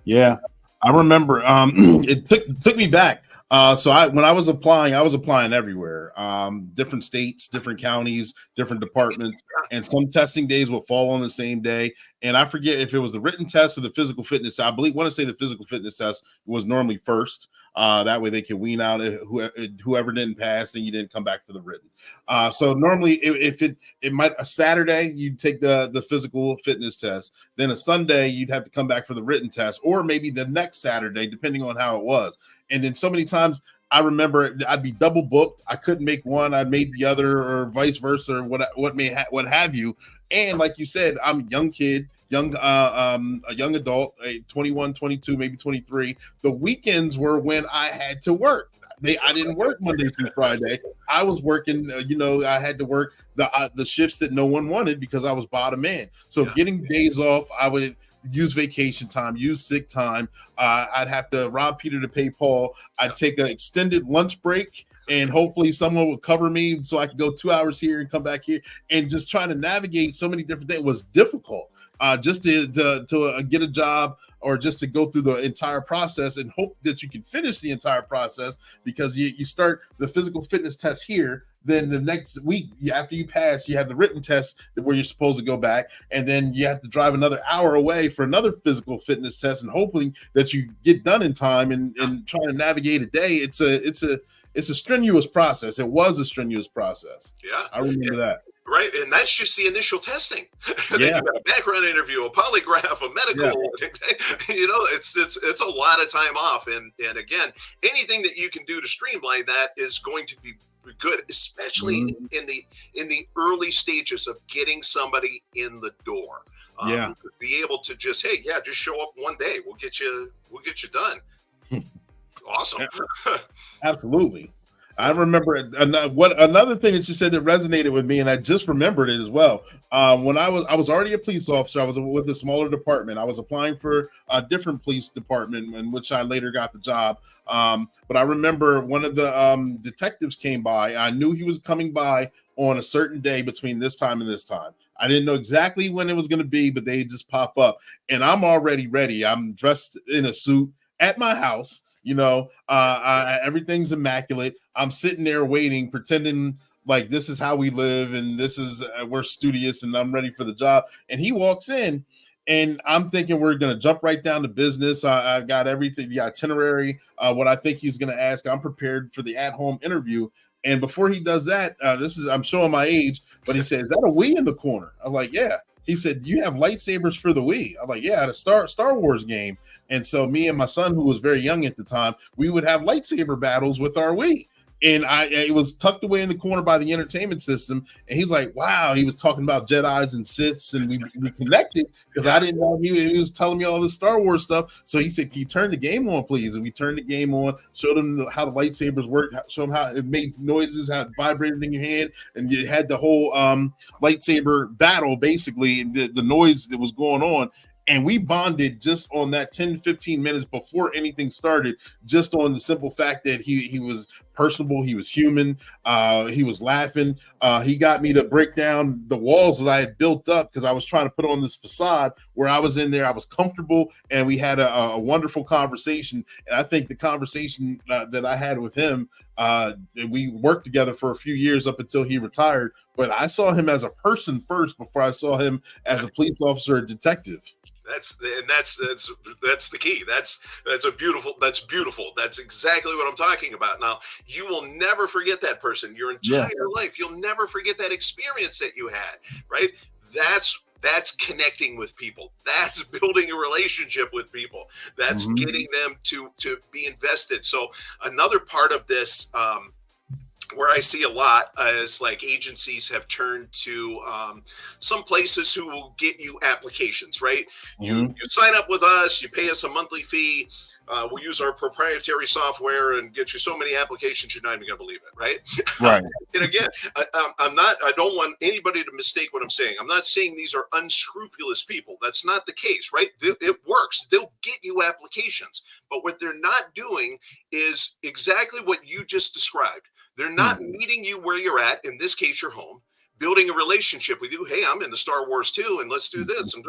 S5: Yeah, I remember it took me back. When I was applying everywhere, different states, different counties, different departments, and some testing days will fall on the same day. And I forget if it was the written test or the physical fitness. I want to say the physical fitness test was normally first. That way they could wean out whoever didn't pass, and you didn't come back for the written. So normally if it might a Saturday, you'd take the physical fitness test. Then a Sunday, you'd have to come back for the written test, or maybe the next Saturday, depending on how it was. And then so many times I remember I'd be double booked. I couldn't make one. I'd make the other, or vice versa, or what have you. And like you said, I'm a young kid, a young adult, 21, 22, maybe 23. The weekends were when I had to work. I didn't work Monday through Friday. I was working, I had to work the shifts that no one wanted because I was bottom man. So getting days off, I would use vacation time, use sick time. I'd have to rob Peter to pay Paul. I'd take an extended lunch break, and hopefully someone would cover me so I could go 2 hours here and come back here. And just trying to navigate so many different things was difficult. Just to get a job, or just to go through the entire process and hope that you can finish the entire process, because you start the physical fitness test here. Then the next week, after you pass, you have the written test where you're supposed to go back, and then you have to drive another hour away for another physical fitness test, and hoping that you get done in time. And trying to navigate a day, it's a strenuous process. It was a strenuous process.
S4: Yeah,
S5: I remember that.
S4: Right, and that's just the initial testing. Then you got a background interview, a polygraph, a medical. It's a lot of time off, and again, anything that you can do to streamline that is going to be good, especially in the early stages of getting somebody in the door. Be able to just show up one day. We'll get you done. Awesome.
S5: Absolutely. I remember another thing that you said that resonated with me, and I just remembered it as well. When I was already a police officer, I was with a smaller department. I was applying for a different police department, in which I later got the job. But I remember one of the detectives came by. I knew he was coming by on a certain day between this time and this time. I didn't know exactly when it was going to be, but they just pop up, and I'm already ready. I'm dressed in a suit at my house. Everything's immaculate. I'm sitting there waiting, pretending like this is how we live, and this is we're studious, and I'm ready for the job. And he walks in, and I'm thinking we're going to jump right down to business. I've got everything, the itinerary, what I think he's going to ask. I'm prepared for the at-home interview. And before he does that, I'm showing my age, but he said, "Is that a Wii in the corner?" I'm like, "Yeah." He said, "You have lightsabers for the Wii?" I'm like, "Yeah, at a Star Wars game." And so me and my son, who was very young at the time, we would have lightsaber battles with our Wii. And it was tucked away in the corner by the entertainment system. And he's like, wow, he was talking about Jedis and Siths, and we connected because I didn't know he was telling me all this Star Wars stuff. So he said, "Can you turn the game on, please?" And we turned the game on, showed him how the lightsabers work, showed him how it made noises, how it vibrated in your hand. And you had the whole lightsaber battle, basically, and the noise that was going on. And we bonded just on that 10, 15 minutes before anything started, just on the simple fact that he was personable, he was human, he was laughing. He got me to break down the walls that I had built up because I was trying to put on this facade where I was in there, I was comfortable, and we had a wonderful conversation. And I think the conversation that I had with him, we worked together for a few years up until he retired, but I saw him as a person first before I saw him as a police officer or detective.
S4: That's the key. That's beautiful. That's exactly what I'm talking about. Now, you will never forget that person your entire life. You'll never forget that experience that you had, right? That's connecting with people. That's building a relationship with people. That's getting them to be invested. So another part of this, where I see a lot is like agencies have turned to some places who will get you applications, right? You sign up with us, you pay us a monthly fee. We'll use our proprietary software and get you so many applications you're not even gonna believe it, right?
S5: Right.
S4: And again, I don't want anybody to mistake what I'm saying. I'm not saying these are unscrupulous people. That's not the case, right? It works. They'll get you applications, but what they're not doing is exactly what you just described. They're not meeting you where you're at, in this case, your home, building a relationship with you. Hey, I'm in the Star Wars too, and let's do this, and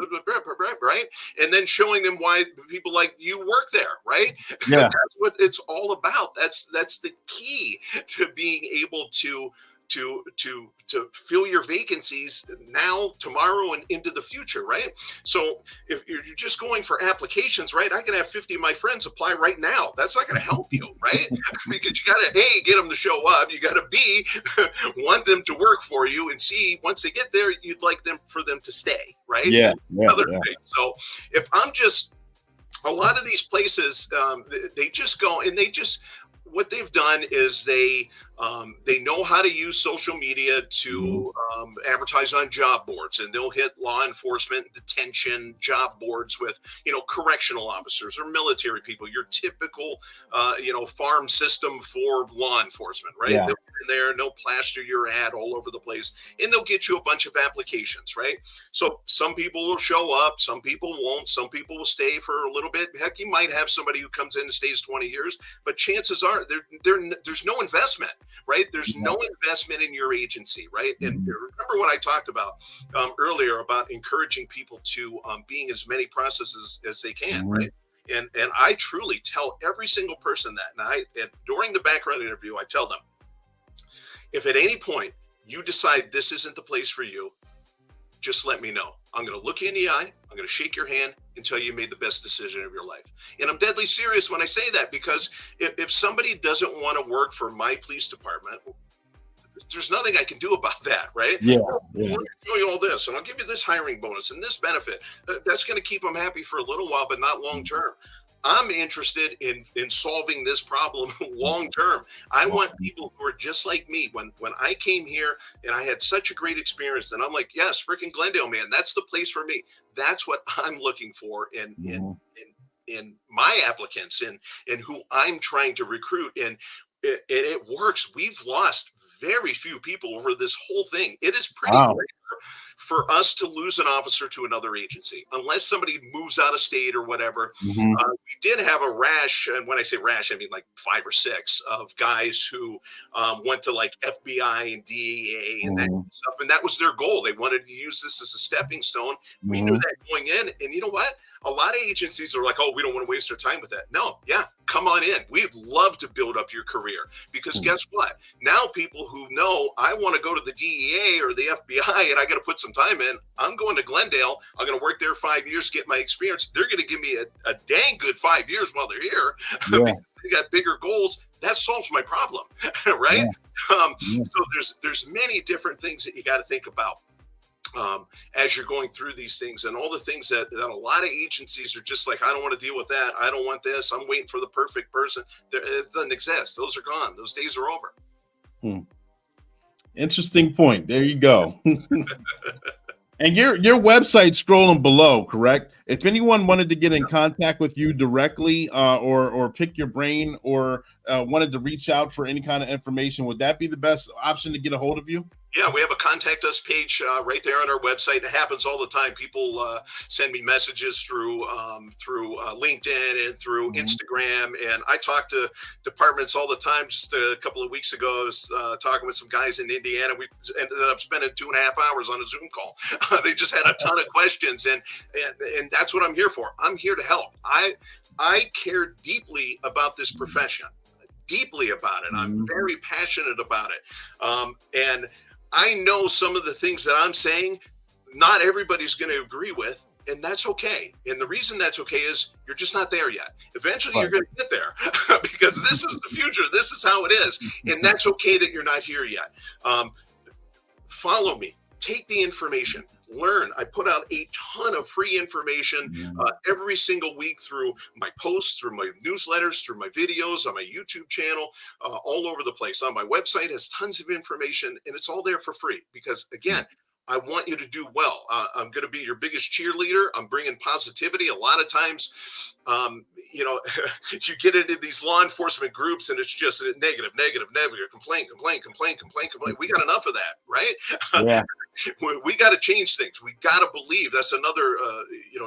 S4: right? And then showing them why people like you work there, right?
S5: Yeah.
S4: That's what it's all about. That's the key to being able to fill your vacancies now, tomorrow, and into the future, right? So if you're just going for applications, right, I can have 50 of my friends apply right now. That's not going to help you, right? Because you got to A, get them to show up. You got to B, want them to work for you, and C, once they get there, you'd like for them to stay, right?
S5: Yeah.
S4: So if I'm just, a lot of these places, they just go and what they've done is they know how to use social media to advertise on job boards, and they'll hit law enforcement, detention, job boards with, correctional officers or military people, your typical, farm system for law enforcement, right?
S5: Yeah.
S4: They'll be there, they'll plaster your ad all over the place, and they'll get you a bunch of applications, right? So some people will show up, some people won't, some people will stay for a little bit. Heck, you might have somebody who comes in and stays 20 years, but chances are there's no investment, right? There's no investment in your agency, right? And remember what I talked about earlier about encouraging people to being as many processes as they can, right? And I truly tell every single person that. And during the background interview, I tell them, if at any point you decide this isn't the place for you, just let me know. I'm going to look you in the eye. I'm going to shake your hand and tell you made the best decision of your life. And I'm deadly serious when I say that, because if somebody doesn't want to work for my police department, there's nothing I can do about that, right?
S5: Yeah.
S4: Let me show you all this, and I'll give you this hiring bonus and this benefit. That's going to keep them happy for a little while, but not long term. I'm interested in solving this problem long term. I want people who are just like me. When I came here and I had such a great experience, and I'm like, yes, freaking Glendale, man, that's the place for me. That's what I'm looking for in my applicants and who I'm trying to recruit. And it works. We've lost very few people over this whole thing. It is pretty rare for us to lose an officer to another agency, unless somebody moves out of state or whatever. We did have a rash, and when I say rash, I mean like 5 or 6 of guys who went to like FBI and DEA and that kind of stuff, and that was their goal. They wanted to use this as a stepping stone. We knew that going in, and you know what? A lot of agencies are like, oh, we don't want to waste our time with that. No, come on in. We'd love to build up your career, because guess what? Now people who know I want to go to the DEA or the FBI and I got to put some time in, I'm going to Glendale. I'm going to work there 5 years, get my experience. They're going to give me a dang good 5 years while they're here because they got bigger goals. That solves my problem, right? So there's many different things that you got to think about as you're going through these things, and all the things that a lot of agencies are just like, I don't want to deal with that. I don't want this. I'm waiting for the perfect person. It doesn't exist. Those are gone. Those days are over.
S5: Interesting point. There you go. And your website scrolling below, correct? If anyone wanted to get in contact with you directly or pick your brain or wanted to reach out for any kind of information, would that be the best option to get a hold of you?
S4: Yeah, we have a contact us page right there on our website. It happens all the time. People send me messages through LinkedIn and through Instagram. And I talk to departments all the time. Just a couple of weeks ago, I was talking with some guys in Indiana. We ended up spending 2.5 hours on a Zoom call. They just had a ton of questions. And that's what I'm here for. I'm here to help. I care deeply about this profession, deeply about it. I'm very passionate about it. And I know some of the things that I'm saying, not everybody's going to agree with, And that's okay. And the reason that's okay is you're just not there yet. Eventually you're going to get there because this is the future. This is how it is. And that's okay that you're not here yet. Follow me, take the information, learn. I put out a ton of free information every single week through my posts, through my newsletters, through my videos, on my YouTube channel, all over the place. On my website has tons of information, and it's all there for free because, again, I want you to do well. I'm going to be your biggest cheerleader. I'm bringing positivity. A lot of times, you get into these law enforcement groups and it's just negative, complain. We got enough of that, right?
S5: Yeah.
S4: We got to change things. We got to believe. That's another,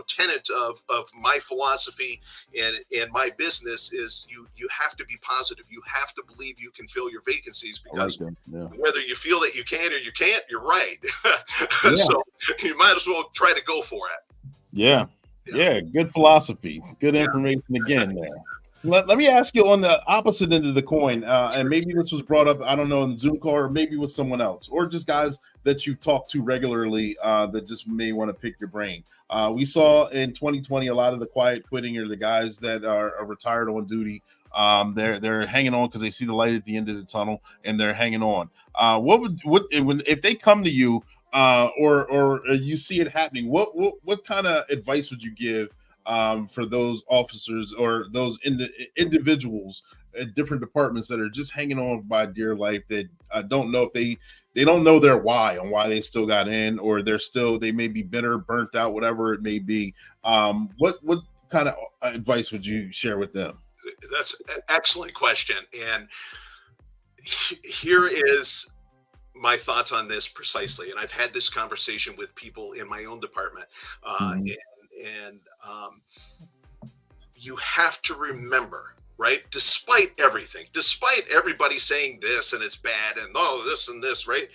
S4: tenet of my philosophy and my business is you have to be positive. You have to believe you can fill your vacancies because whether you feel that you can or you can't, you're right. So you might as well try to go for it.
S5: Yeah. Good philosophy. Good information again there. Let me ask you on the opposite end of the coin, and maybe this was brought up, I don't know, in Zoom call or maybe with someone else, or just guys that you talk to regularly that just may want to pick your brain. We saw in 2020 a lot of the quiet quitting or the guys that are retired on duty. They're hanging on because they see the light at the end of the tunnel and they're hanging on. If they come to you or you see it happening, what kind of advice would you give for those officers or those individuals at different departments that are just hanging on by dear life that don't know if they don't know their why they still got in, or they may be bitter, burnt out, whatever it may be. What kind of advice would you share with them?
S4: That's an excellent question. And here is my thoughts on this precisely. And I've had this conversation with people in my own department. And you have to remember, right? Despite everything, despite everybody saying this and it's bad and this and this, right?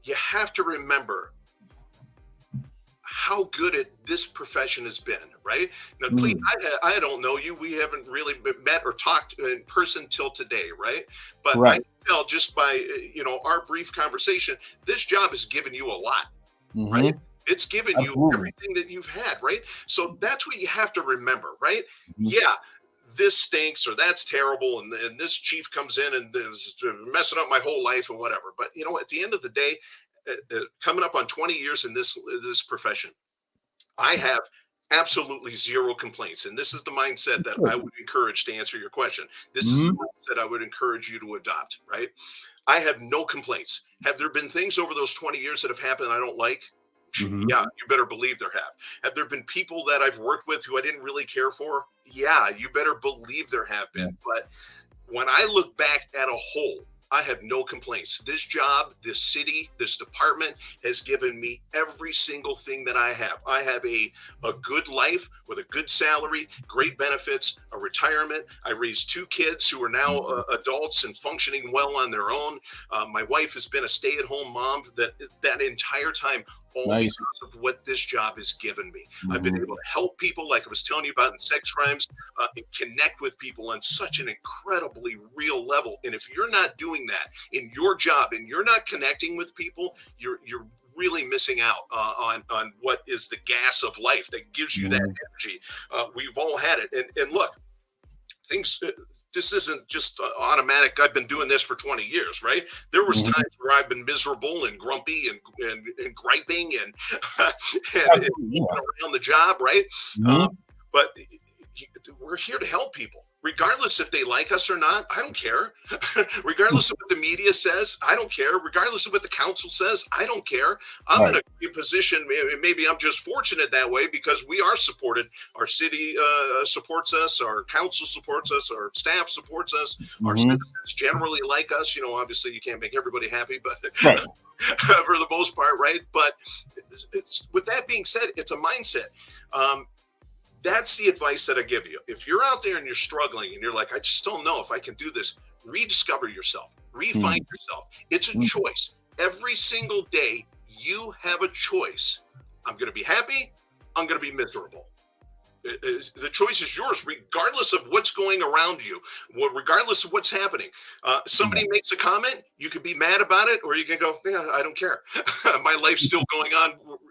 S4: You have to remember how good this profession has been, right? Now, Clete, I don't know you. We haven't really met or talked in person till today, right? But I can tell just by, our brief conversation, this job has given you a lot, right? It's given you everything that you've had, right? So that's what you have to remember, right? Yeah, this stinks or that's terrible, and this chief comes in and is messing up my whole life and whatever. But at the end of the day, coming up on 20 years in this profession, I have absolutely zero complaints, and this is the mindset that I would encourage to answer your question. This is the mindset I would encourage you to adopt, right? I have no complaints. Have there been things over those 20 years that have happened I don't like? Yeah, you better believe there have. Have there been people that I've worked with who I didn't really care for? Yeah, you better believe there have been. But when I look back at a whole, I have no complaints. This job, this city, this department has given me every single thing that I have. I have a good life with a good salary, great benefits, a retirement. I raised 2 kids who are now adults and functioning well on their own. My wife has been a stay-at-home mom that entire time, all because of what this job has given me. I've been able to help people, like I was telling you about in sex crimes, and connect with people on such an incredibly real level. And if you're not doing that in your job and you're not connecting with people, you're really missing out on what is the gas of life that gives you that energy. We've all had it. And look, this isn't just automatic. I've been doing this for 20 years, right? There was times where I've been miserable and grumpy and griping and around the job, right? But we're here to help people. Regardless if they like us or not, I don't care. Regardless of what the media says, I don't care. Regardless of what the council says, I don't care. I'm in a great position. Maybe I'm just fortunate that way because we are supported. Our city supports us. Our council supports us. Our staff supports us. Our citizens generally like us. Obviously you can't make everybody happy, but for the most part, right? But with that being said, it's a mindset. That's the advice that I give you. If you're out there and you're struggling and you're like, I just don't know if I can do this, rediscover yourself, refine yourself. It's a choice. Every single day, you have a choice. I'm going to be happy. I'm going to be miserable. The choice is yours, regardless of what's going around you, regardless of what's happening. Somebody makes a comment, you could be mad about it, or you can go, yeah, I don't care. My life's still going on.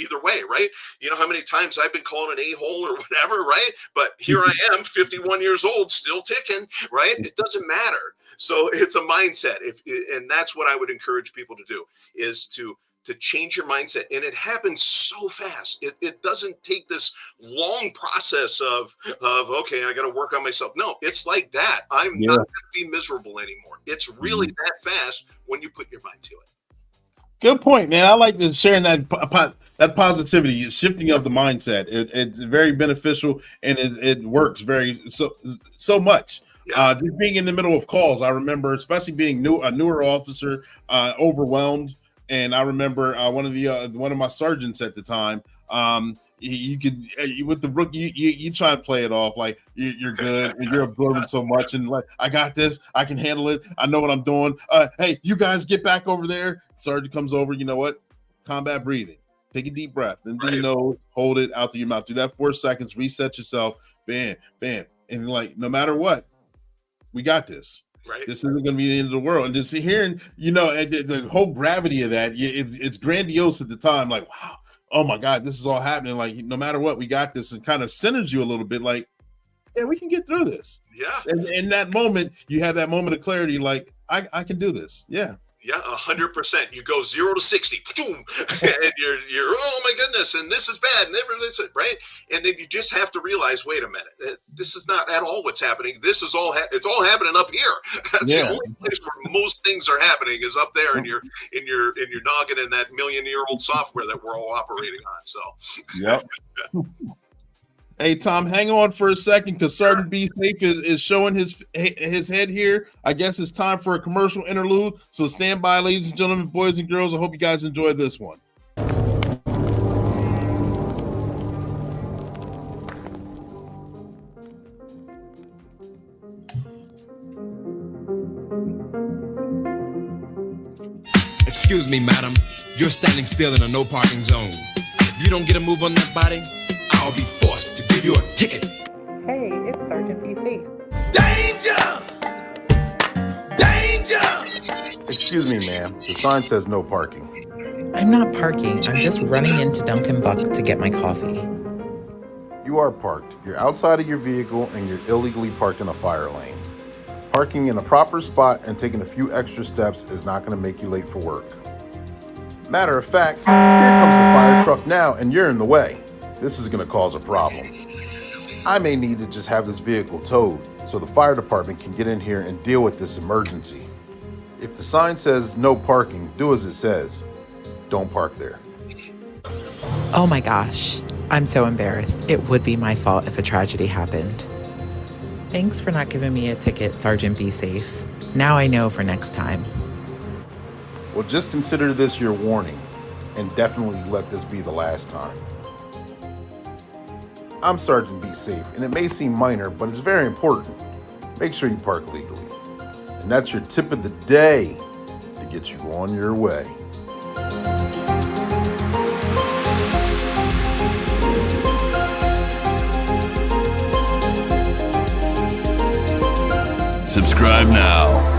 S4: either way, right? You know how many times I've been called an a-hole or whatever, right? But here I am, 51 years old, still ticking, right? It doesn't matter. So it's a mindset. And that's what I would encourage people to do, is to change your mindset. And it happens so fast. It doesn't take this long process of okay, I got to work on myself. No, it's like that. I'm not going to be miserable anymore. It's really that fast when you put your mind to it.
S5: Good point, man. I like the sharing that positivity, shifting of the mindset. It's very beneficial, and it works so much.
S4: Yeah.
S5: Just being in the middle of calls, I remember, especially being a newer officer, overwhelmed. And I remember one of my sergeants at the time. You could with the rookie, you try and play it off like you're good and you're absorbing so much, and like, I got this, I can handle it, I know what I'm doing. Hey, you guys get back over there. Sergeant comes over. You know what? Combat breathing. Take a deep breath, and then you know, hold it out through your mouth. Do that 4 seconds. Reset yourself. Bam, bam, and like, no matter what, we got this.
S4: Right.
S5: This isn't going to be the end of the world. And just hearing, you know, the whole gravity of that, it's grandiose at the time. Like, wow, oh my God, this is all happening. Like, no matter what, we got this, and kind of centers you a little bit. Like, yeah, we can get through this.
S4: Yeah.
S5: And in that moment, you have that moment of clarity. Like, I can do this. Yeah.
S4: Yeah, 100%. You go 0 to 60, boom, and you're oh my goodness, and this is bad, and everything's right. And then you just have to realize, wait a minute, this is not at all what's happening. This is all it's all happening up here. That's the only place where most things are happening is up there in your noggin, in that million-year-old software that we're all operating on. So,
S5: yep. Hey, Tom, hang on for a second, because Sergeant B. Safe is showing his head here. I guess it's time for a commercial interlude. So stand by, ladies and gentlemen, boys and girls. I hope you guys enjoy this one.
S9: Excuse me, madam. You're standing still in a no parking zone. If you don't get a move on that body, I'll be forced to give you a ticket.
S3: Hey, it's Sergeant Be Safe.
S9: Danger! Danger!
S1: Excuse me, ma'am. The sign says no parking.
S3: I'm not parking. I'm just running into Dunkin' Buck to get my coffee.
S1: You are parked. You're outside of your vehicle and you're illegally parked in a fire lane. Parking in a proper spot and taking a few extra steps is not going to make you late for work. Matter of fact, here comes the fire truck now and you're in the way. This is going to cause a problem. I may need to just have this vehicle towed so the fire department can get in here and deal with this emergency. If the sign says no parking, do as it says. Don't park there.
S3: Oh my gosh, I'm so embarrassed. It would be my fault if a tragedy happened. Thanks for not giving me a ticket, Sergeant Be Safe. Now I know for next time.
S1: Well, just consider this your warning, and definitely let this be the last time. I'm Sergeant Be Safe, and it may seem minor, but it's very important. Make sure you park legally. And that's your tip of the day to get you on your way.
S10: Subscribe now.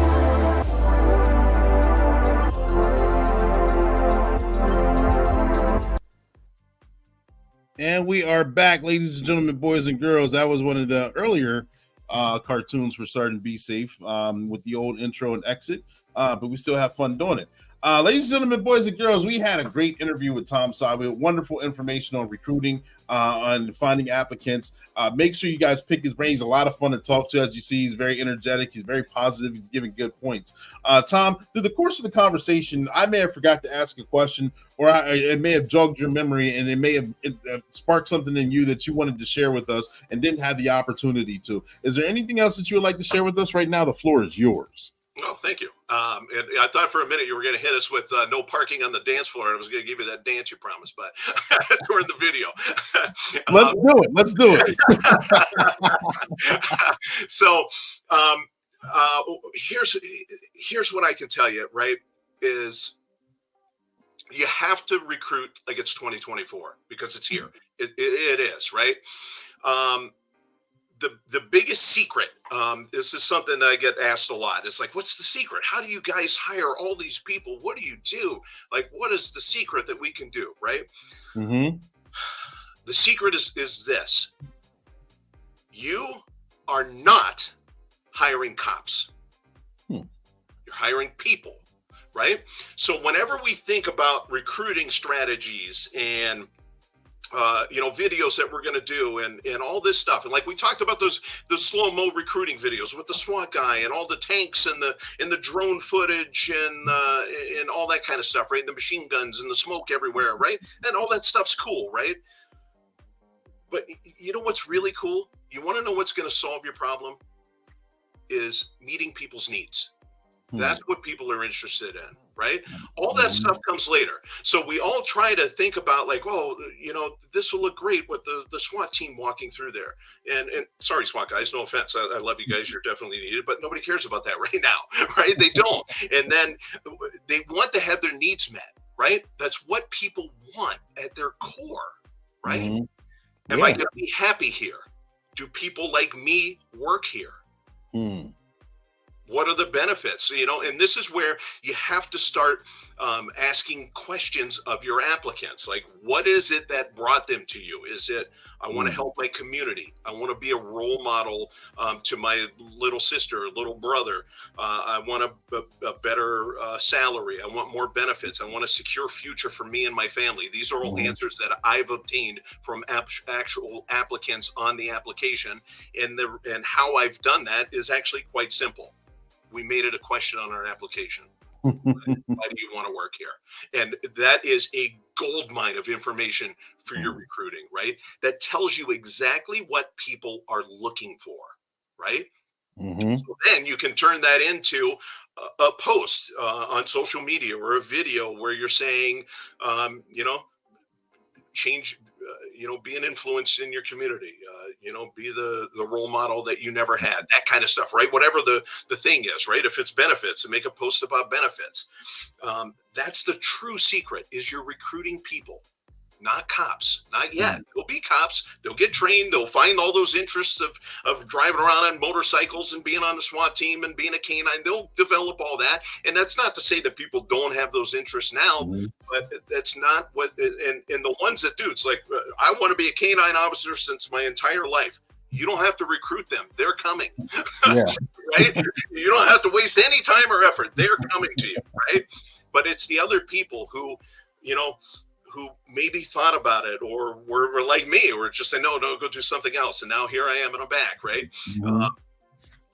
S5: And we are back, ladies and gentlemen, boys and girls. That was one of the earlier cartoons for Sergeant Be Safe with the old intro and exit, but we still have fun doing it. Ladies and gentlemen, boys and girls, we had a great interview with Tom Sye. We had wonderful information on recruiting, on finding applicants. Make sure you guys pick his brain. He's a lot of fun to talk to. As you see, he's very energetic. He's very positive. He's giving good points. Tom, through the course of the conversation, I may have forgot to ask a question, or it may have jogged your memory, and it may have sparked something in you that you wanted to share with us and didn't have the opportunity to. Is there anything else that you would like to share with us right now? The floor is yours.
S4: Oh, thank you. And I thought for a minute you were going to hit us with no parking on the dance floor. And I was going to give you that dance you promised, but during the video.
S5: Let's do it.
S4: So here's what I can tell you, right, is you have to recruit like it's 2024 because it's here. It is, right? The biggest secret, this is something that I get asked a lot. It's like, what's the secret? How do you guys hire all these people? What do you do? Like, what is the secret that we can do, right?
S5: Mm-hmm.
S4: The secret is this. You are not hiring cops. You're hiring people, right? So whenever we think about recruiting strategies and videos that we're going to do and all this stuff. And like we talked about the slow-mo recruiting videos with the SWAT guy and all the tanks and the drone footage and all that kind of stuff, right? The machine guns and the smoke everywhere, right? And all that stuff's cool, right? But you know what's really cool? You want to know what's going to solve your problem? Is meeting people's needs. That's what people are interested in, right? All that stuff comes later. So we all try to think about like, oh, this will look great with the SWAT team walking through there. And sorry, SWAT guys, no offense. I love you guys. You're definitely needed, but nobody cares about that right now, right? They don't. And then they want to have their needs met, right? That's what people want at their core, right?
S5: Mm-hmm.
S4: Am I going to be happy here? Do people like me work here? What are the benefits? And this is where you have to start asking questions of your applicants. Like, what is it that brought them to you? Is it, I want to help my community. I want to be a role model to my little sister, little brother. I want a better salary. I want more benefits. I want a secure future for me and my family. These are all answers that I've obtained from actual applicants on the application. And how I've done that is actually quite simple. We made it a question on our application. Why do you want to work here? And that is a gold mine of information for your recruiting, right? That tells you exactly what people are looking for, right? So then you can turn that into a post on social media or a video where you're saying, change, be an influence in your community, be the role model that you never had, that kind of stuff, right? Whatever the thing is, right? If it's benefits, and make a post about benefits. That's the true secret, is you're recruiting people, not cops, not yet. They'll be cops. They'll get trained. They'll find all those interests of driving around on motorcycles and being on the SWAT team and being a canine. They'll develop all that. And that's not to say that people don't have those interests now, but that's not what, and the ones that do, it's like, I want to be a canine officer since my entire life. You don't have to recruit them. They're coming, right? You don't have to waste any time or effort. They're coming to you, right? But it's the other people who maybe thought about it or were like me, or just say, no, go do something else. And now here I am and I'm back, right?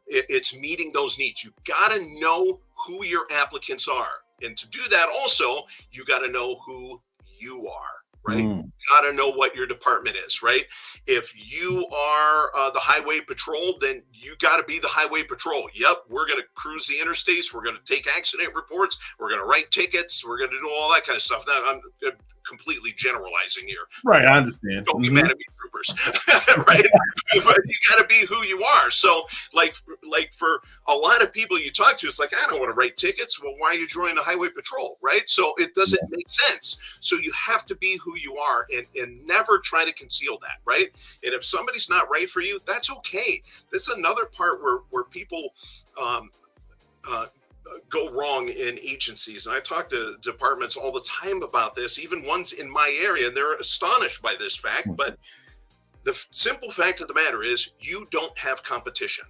S4: It's meeting those needs. You got to know who your applicants are. And to do that also, you got to know who you are, right? You got to know what your department is, right? If you are the highway patrol, then you got to be the highway patrol. Yep, we're going to cruise the interstates. We're going to take accident reports. We're going to write tickets. We're going to do all that kind of stuff. Now, I'm completely generalizing here.
S5: Right, I understand.
S4: Don't be mad at me, troopers. Right? But you got to be who you are. So, like for a lot of people you talk to, it's like, I don't want to write tickets. Well, why are you joining the highway patrol? Right? So it doesn't make sense. So you have to be who you are and never try to conceal that. Right? And if somebody's not right for you, that's okay. This is another part where people go wrong in agencies. And I talk to departments all the time about this, even ones in my area, and they're astonished by this fact. But the simple fact of the matter is you don't have competition.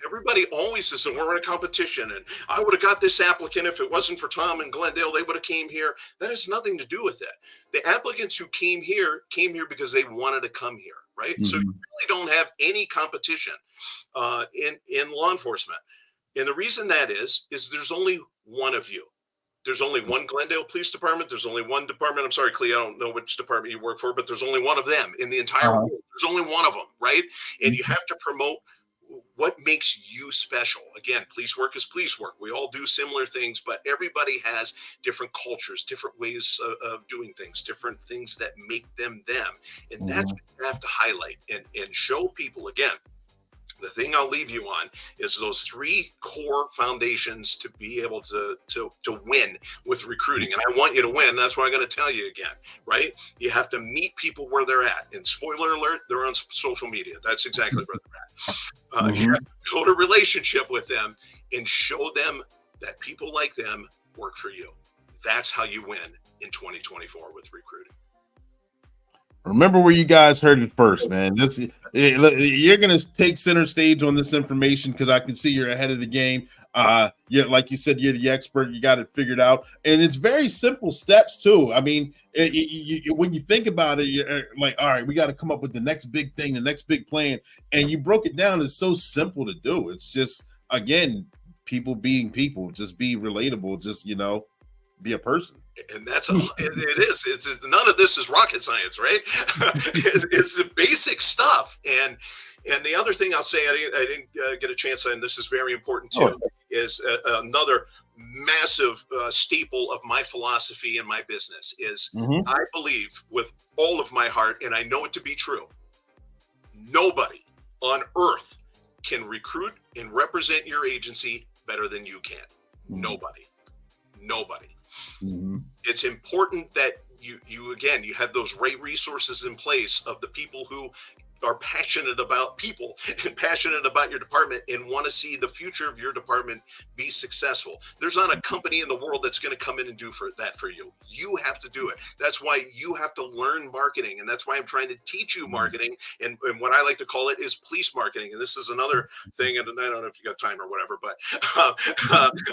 S4: Everybody always says that we're in a competition and I would have got this applicant if it wasn't for Tom and Glendale, they would have came here. That has nothing to do with it. The applicants who came here because they wanted to come here, right? So you really don't have any competition in law enforcement. And the reason that is there's only one of you. There's only one Glendale Police Department. There's only one department. I'm sorry, Clea, I don't know which department you work for, but there's only one of them in the entire world. There's only one of them, right? And you have to promote what makes you special. Again, police work is police work. We all do similar things, but everybody has different cultures, different ways of doing things, different things that make them them. And that's what you have to highlight and show people. Again, the thing I'll leave you on is those three core foundations to be able to win with recruiting. And I want you to win. That's why I'm going to tell you again, right? You have to meet people where they're at. And spoiler alert, they're on social media. That's exactly where they're at. You have to build a relationship with them and show them that people like them work for you. That's how you win in 2024 with recruiting.
S5: Remember where you guys heard it first, man. You're gonna take center stage on this information because I can see you're ahead of the game. You're, like you said, you're the expert. You got it figured out, and it's very simple steps too. I mean, when you think about it, you're like, all right, we got to come up with the next big thing, the next big plan, and you broke it down. It's so simple to do. It's just, again, people being people. Just be relatable. Just be a person.
S4: And that's it is. It's none of this is rocket science, right? It's the basic stuff. And the other thing I'll say, I didn't get a chance, and this is very important too, is another massive staple of my philosophy in my business is I believe with all of my heart, and I know it to be true, nobody on earth can recruit and represent your agency better than you can. Nobody. It's important that you have those right resources in place of the people who are passionate about people and passionate about your department and want to see the future of your department be successful. There's not a company in the world that's going to come in and do that for you. You have to do it. That's why you have to learn marketing. And that's why I'm trying to teach you marketing. And what I like to call it is police marketing. And this is another thing. And I don't know if you got time or whatever, but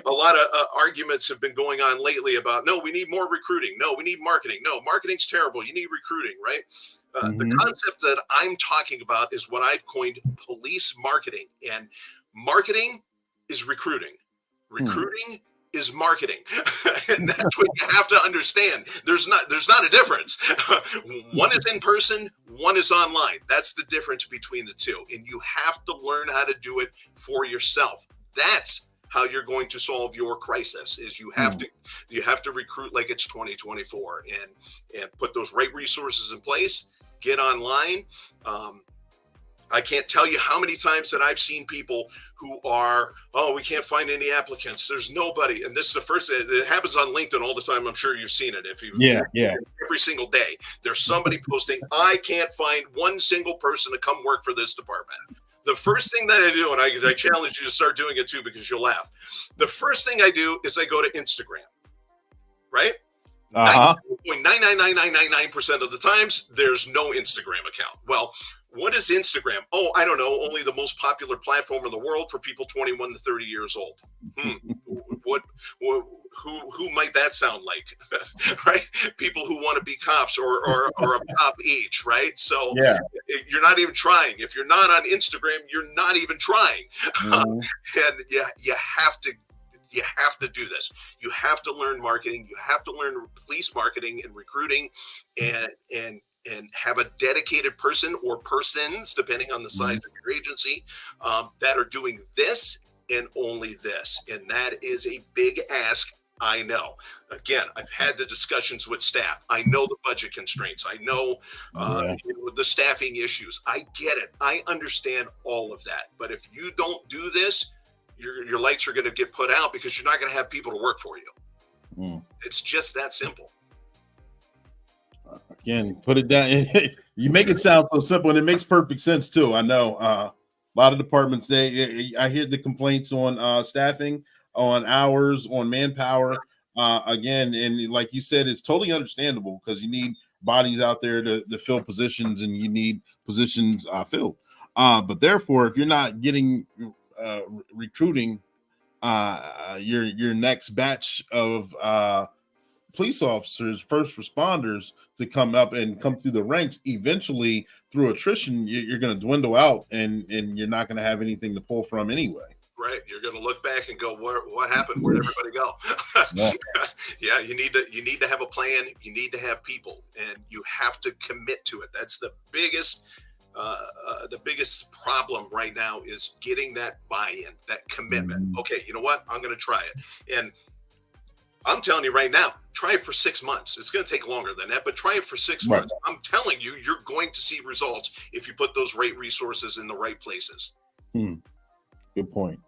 S4: a lot of arguments have been going on lately about, no, we need more recruiting. No, we need marketing. No, marketing's terrible. You need recruiting, right? The concept that I'm talking about is what I've coined police marketing, and marketing is recruiting. Recruiting is marketing, and that's what you have to understand. There's not a difference. One is in person, one is online. That's the difference between the two, and you have to learn how to do it for yourself. That's how you're going to solve your crisis. Is you have to recruit like it's 2024 and put those right resources in place. Get online. I can't tell you how many times that I've seen people who are, we can't find any applicants. There's nobody. And this is the first, it happens on LinkedIn all the time. I'm sure you've seen it. Every single day, there's somebody posting, I can't find one single person to come work for this department. The first thing that I do, and I challenge you to start doing it too, because you'll laugh. The first thing I do is I go to Instagram, right? 99.99999% of the times, there's no Instagram account. Well, what is Instagram? Oh, I don't know. Only the most popular platform in the world for people 21 to 30 years old. Who might that sound like? Right? People who want to be cops or a cop each, right? So you're not even trying. If you're not on Instagram, you're not even trying. And you have to do this. You have to learn marketing. You have to learn police marketing and recruiting, and have a dedicated person or persons, depending on the size of your agency, that are doing this and only this. And that is a big ask. I know. Again, I've had the discussions with staff. I know the budget constraints. I know, the staffing issues. I get it. I understand all of that. But if you don't do this, your lights are going to get put out because you're not going to have people to work for you. It's just that simple.
S5: Again, put it down. You make it sound so simple, and it makes perfect sense too. I know a lot of departments, I hear the complaints on staffing, on hours, on manpower. Again, and like you said, it's totally understandable because you need bodies out there to fill positions, and you need positions filled. But therefore, if you're not getting recruiting your next batch of police officers, first responders to come up and come through the ranks, eventually through attrition, you're going to dwindle out, and you're not going to have anything to pull from anyway.
S4: Right. You're going to look back and go, what happened? Where'd everybody go? You need to have a plan. You need to have people, and you have to commit to it. That's the biggest problem right now is getting that buy-in, that commitment. Okay, you know what? I'm going to try it. And I'm telling you right now, try it for 6 months. It's going to take longer than that, but try it for 6 months. I'm telling you, you're going to see results if you put those right resources in the right places.
S5: Good point.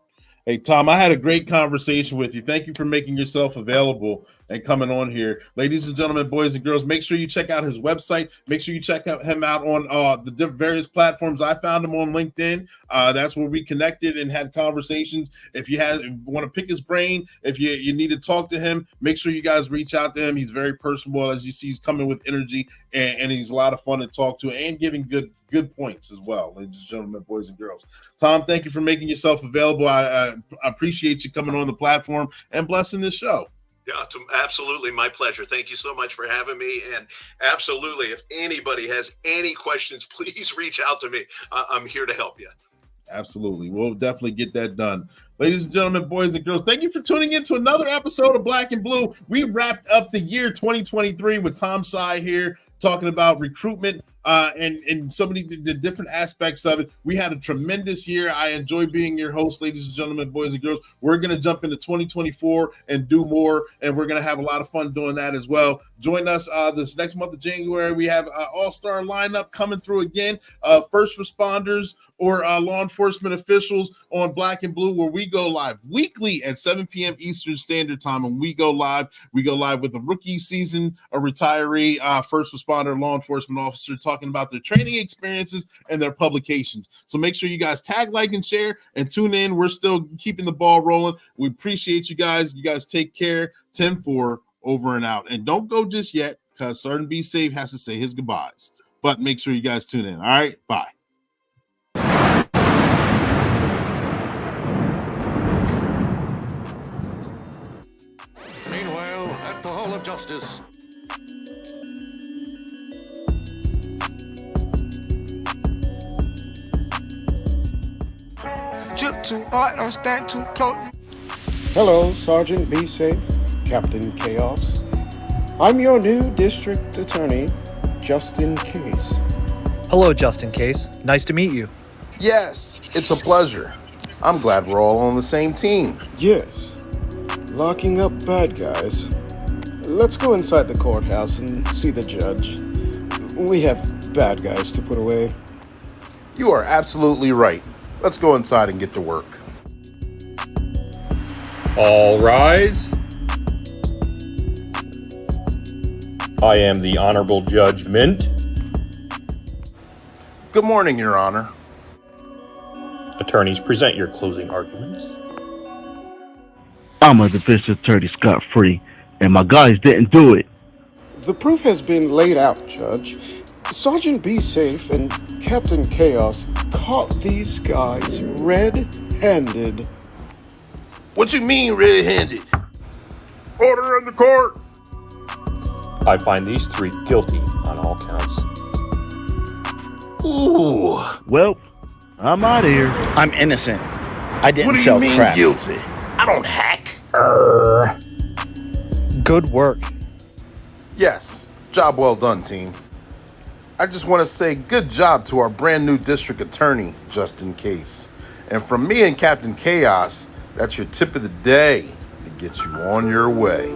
S5: Hey, Tom, I had a great conversation with you. Thank you for making yourself available and coming on here. Ladies and gentlemen, boys and girls, make sure you check out his website. Make sure you check him out on the various platforms. I found him on LinkedIn. That's where we connected and had conversations. If you want to pick his brain, if you need to talk to him, make sure you guys reach out to him. He's very personable. As you see, he's coming with energy, and he's a lot of fun to talk to and giving good points as well, ladies and gentlemen, boys and girls. Tom, thank you for making yourself available. I appreciate you coming on the platform and blessing this show.
S4: Yeah, absolutely my pleasure. Thank you so much for having me. And absolutely, if anybody has any questions, please reach out to me. I'm here to help you.
S5: Absolutely. We'll definitely get that done. Ladies and gentlemen, boys and girls, thank you for tuning in to another episode of Black and Blue. We wrapped up the year 2023 with Tom Sye here talking about recruitment and so many the different aspects of it. We had a tremendous year. I enjoy being your host, ladies and gentlemen, boys and girls. We're going to jump into 2024 and do more, and we're going to have a lot of fun doing that as well. Join us this next month of January. We have an all-star lineup coming through again, first responders or law enforcement officials on Black and Blue, where we go live weekly at 7 p.m. Eastern Standard Time. And we go live with a rookie season, a retiree, first responder, law enforcement officer talking about their training experiences and their publications. So make sure you guys tag, like, and share and tune in. We're still keeping the ball rolling. We appreciate you guys. You guys take care. 10-4, over and out. And don't go just yet, because Sergeant Be Safe has to say his goodbyes. But make sure you guys tune in. All right, bye.
S11: Meanwhile, at the Hall of Justice.
S12: Jump too hard, don't stand too close.
S13: Hello, Sergeant Be Safe, Captain Chaos. I'm your new district attorney, just in case.
S8: Hello, just in case. Nice to meet you.
S1: Yes, it's a pleasure. I'm glad we're all on the same team.
S13: Yes, locking up bad guys. Let's go inside the courthouse and see the judge. We have bad guys to put away.
S1: You are absolutely right. Let's go inside and get to work.
S14: All rise. I am the Honorable Judge Mint.
S1: Good morning, Your Honor.
S14: Attorneys, present your closing arguments.
S15: I'm a defense attorney scot-free, and my guys didn't do it.
S13: The proof has been laid out, Judge. Sergeant Be Safe and Captain Chaos caught these guys red-handed.
S1: What you mean red-handed? Order in the court.
S14: I find these three guilty on all counts.
S1: Ooh.
S15: Well, I'm out of here.
S16: I'm innocent. I didn't
S1: sell crap. What do you mean guilty? I don't hack.
S8: Good work.
S1: Yes, job well done, team. I just want to say good job to our brand new district attorney, just in case. And from me and Captain Chaos, that's your tip of the day to get you on your way.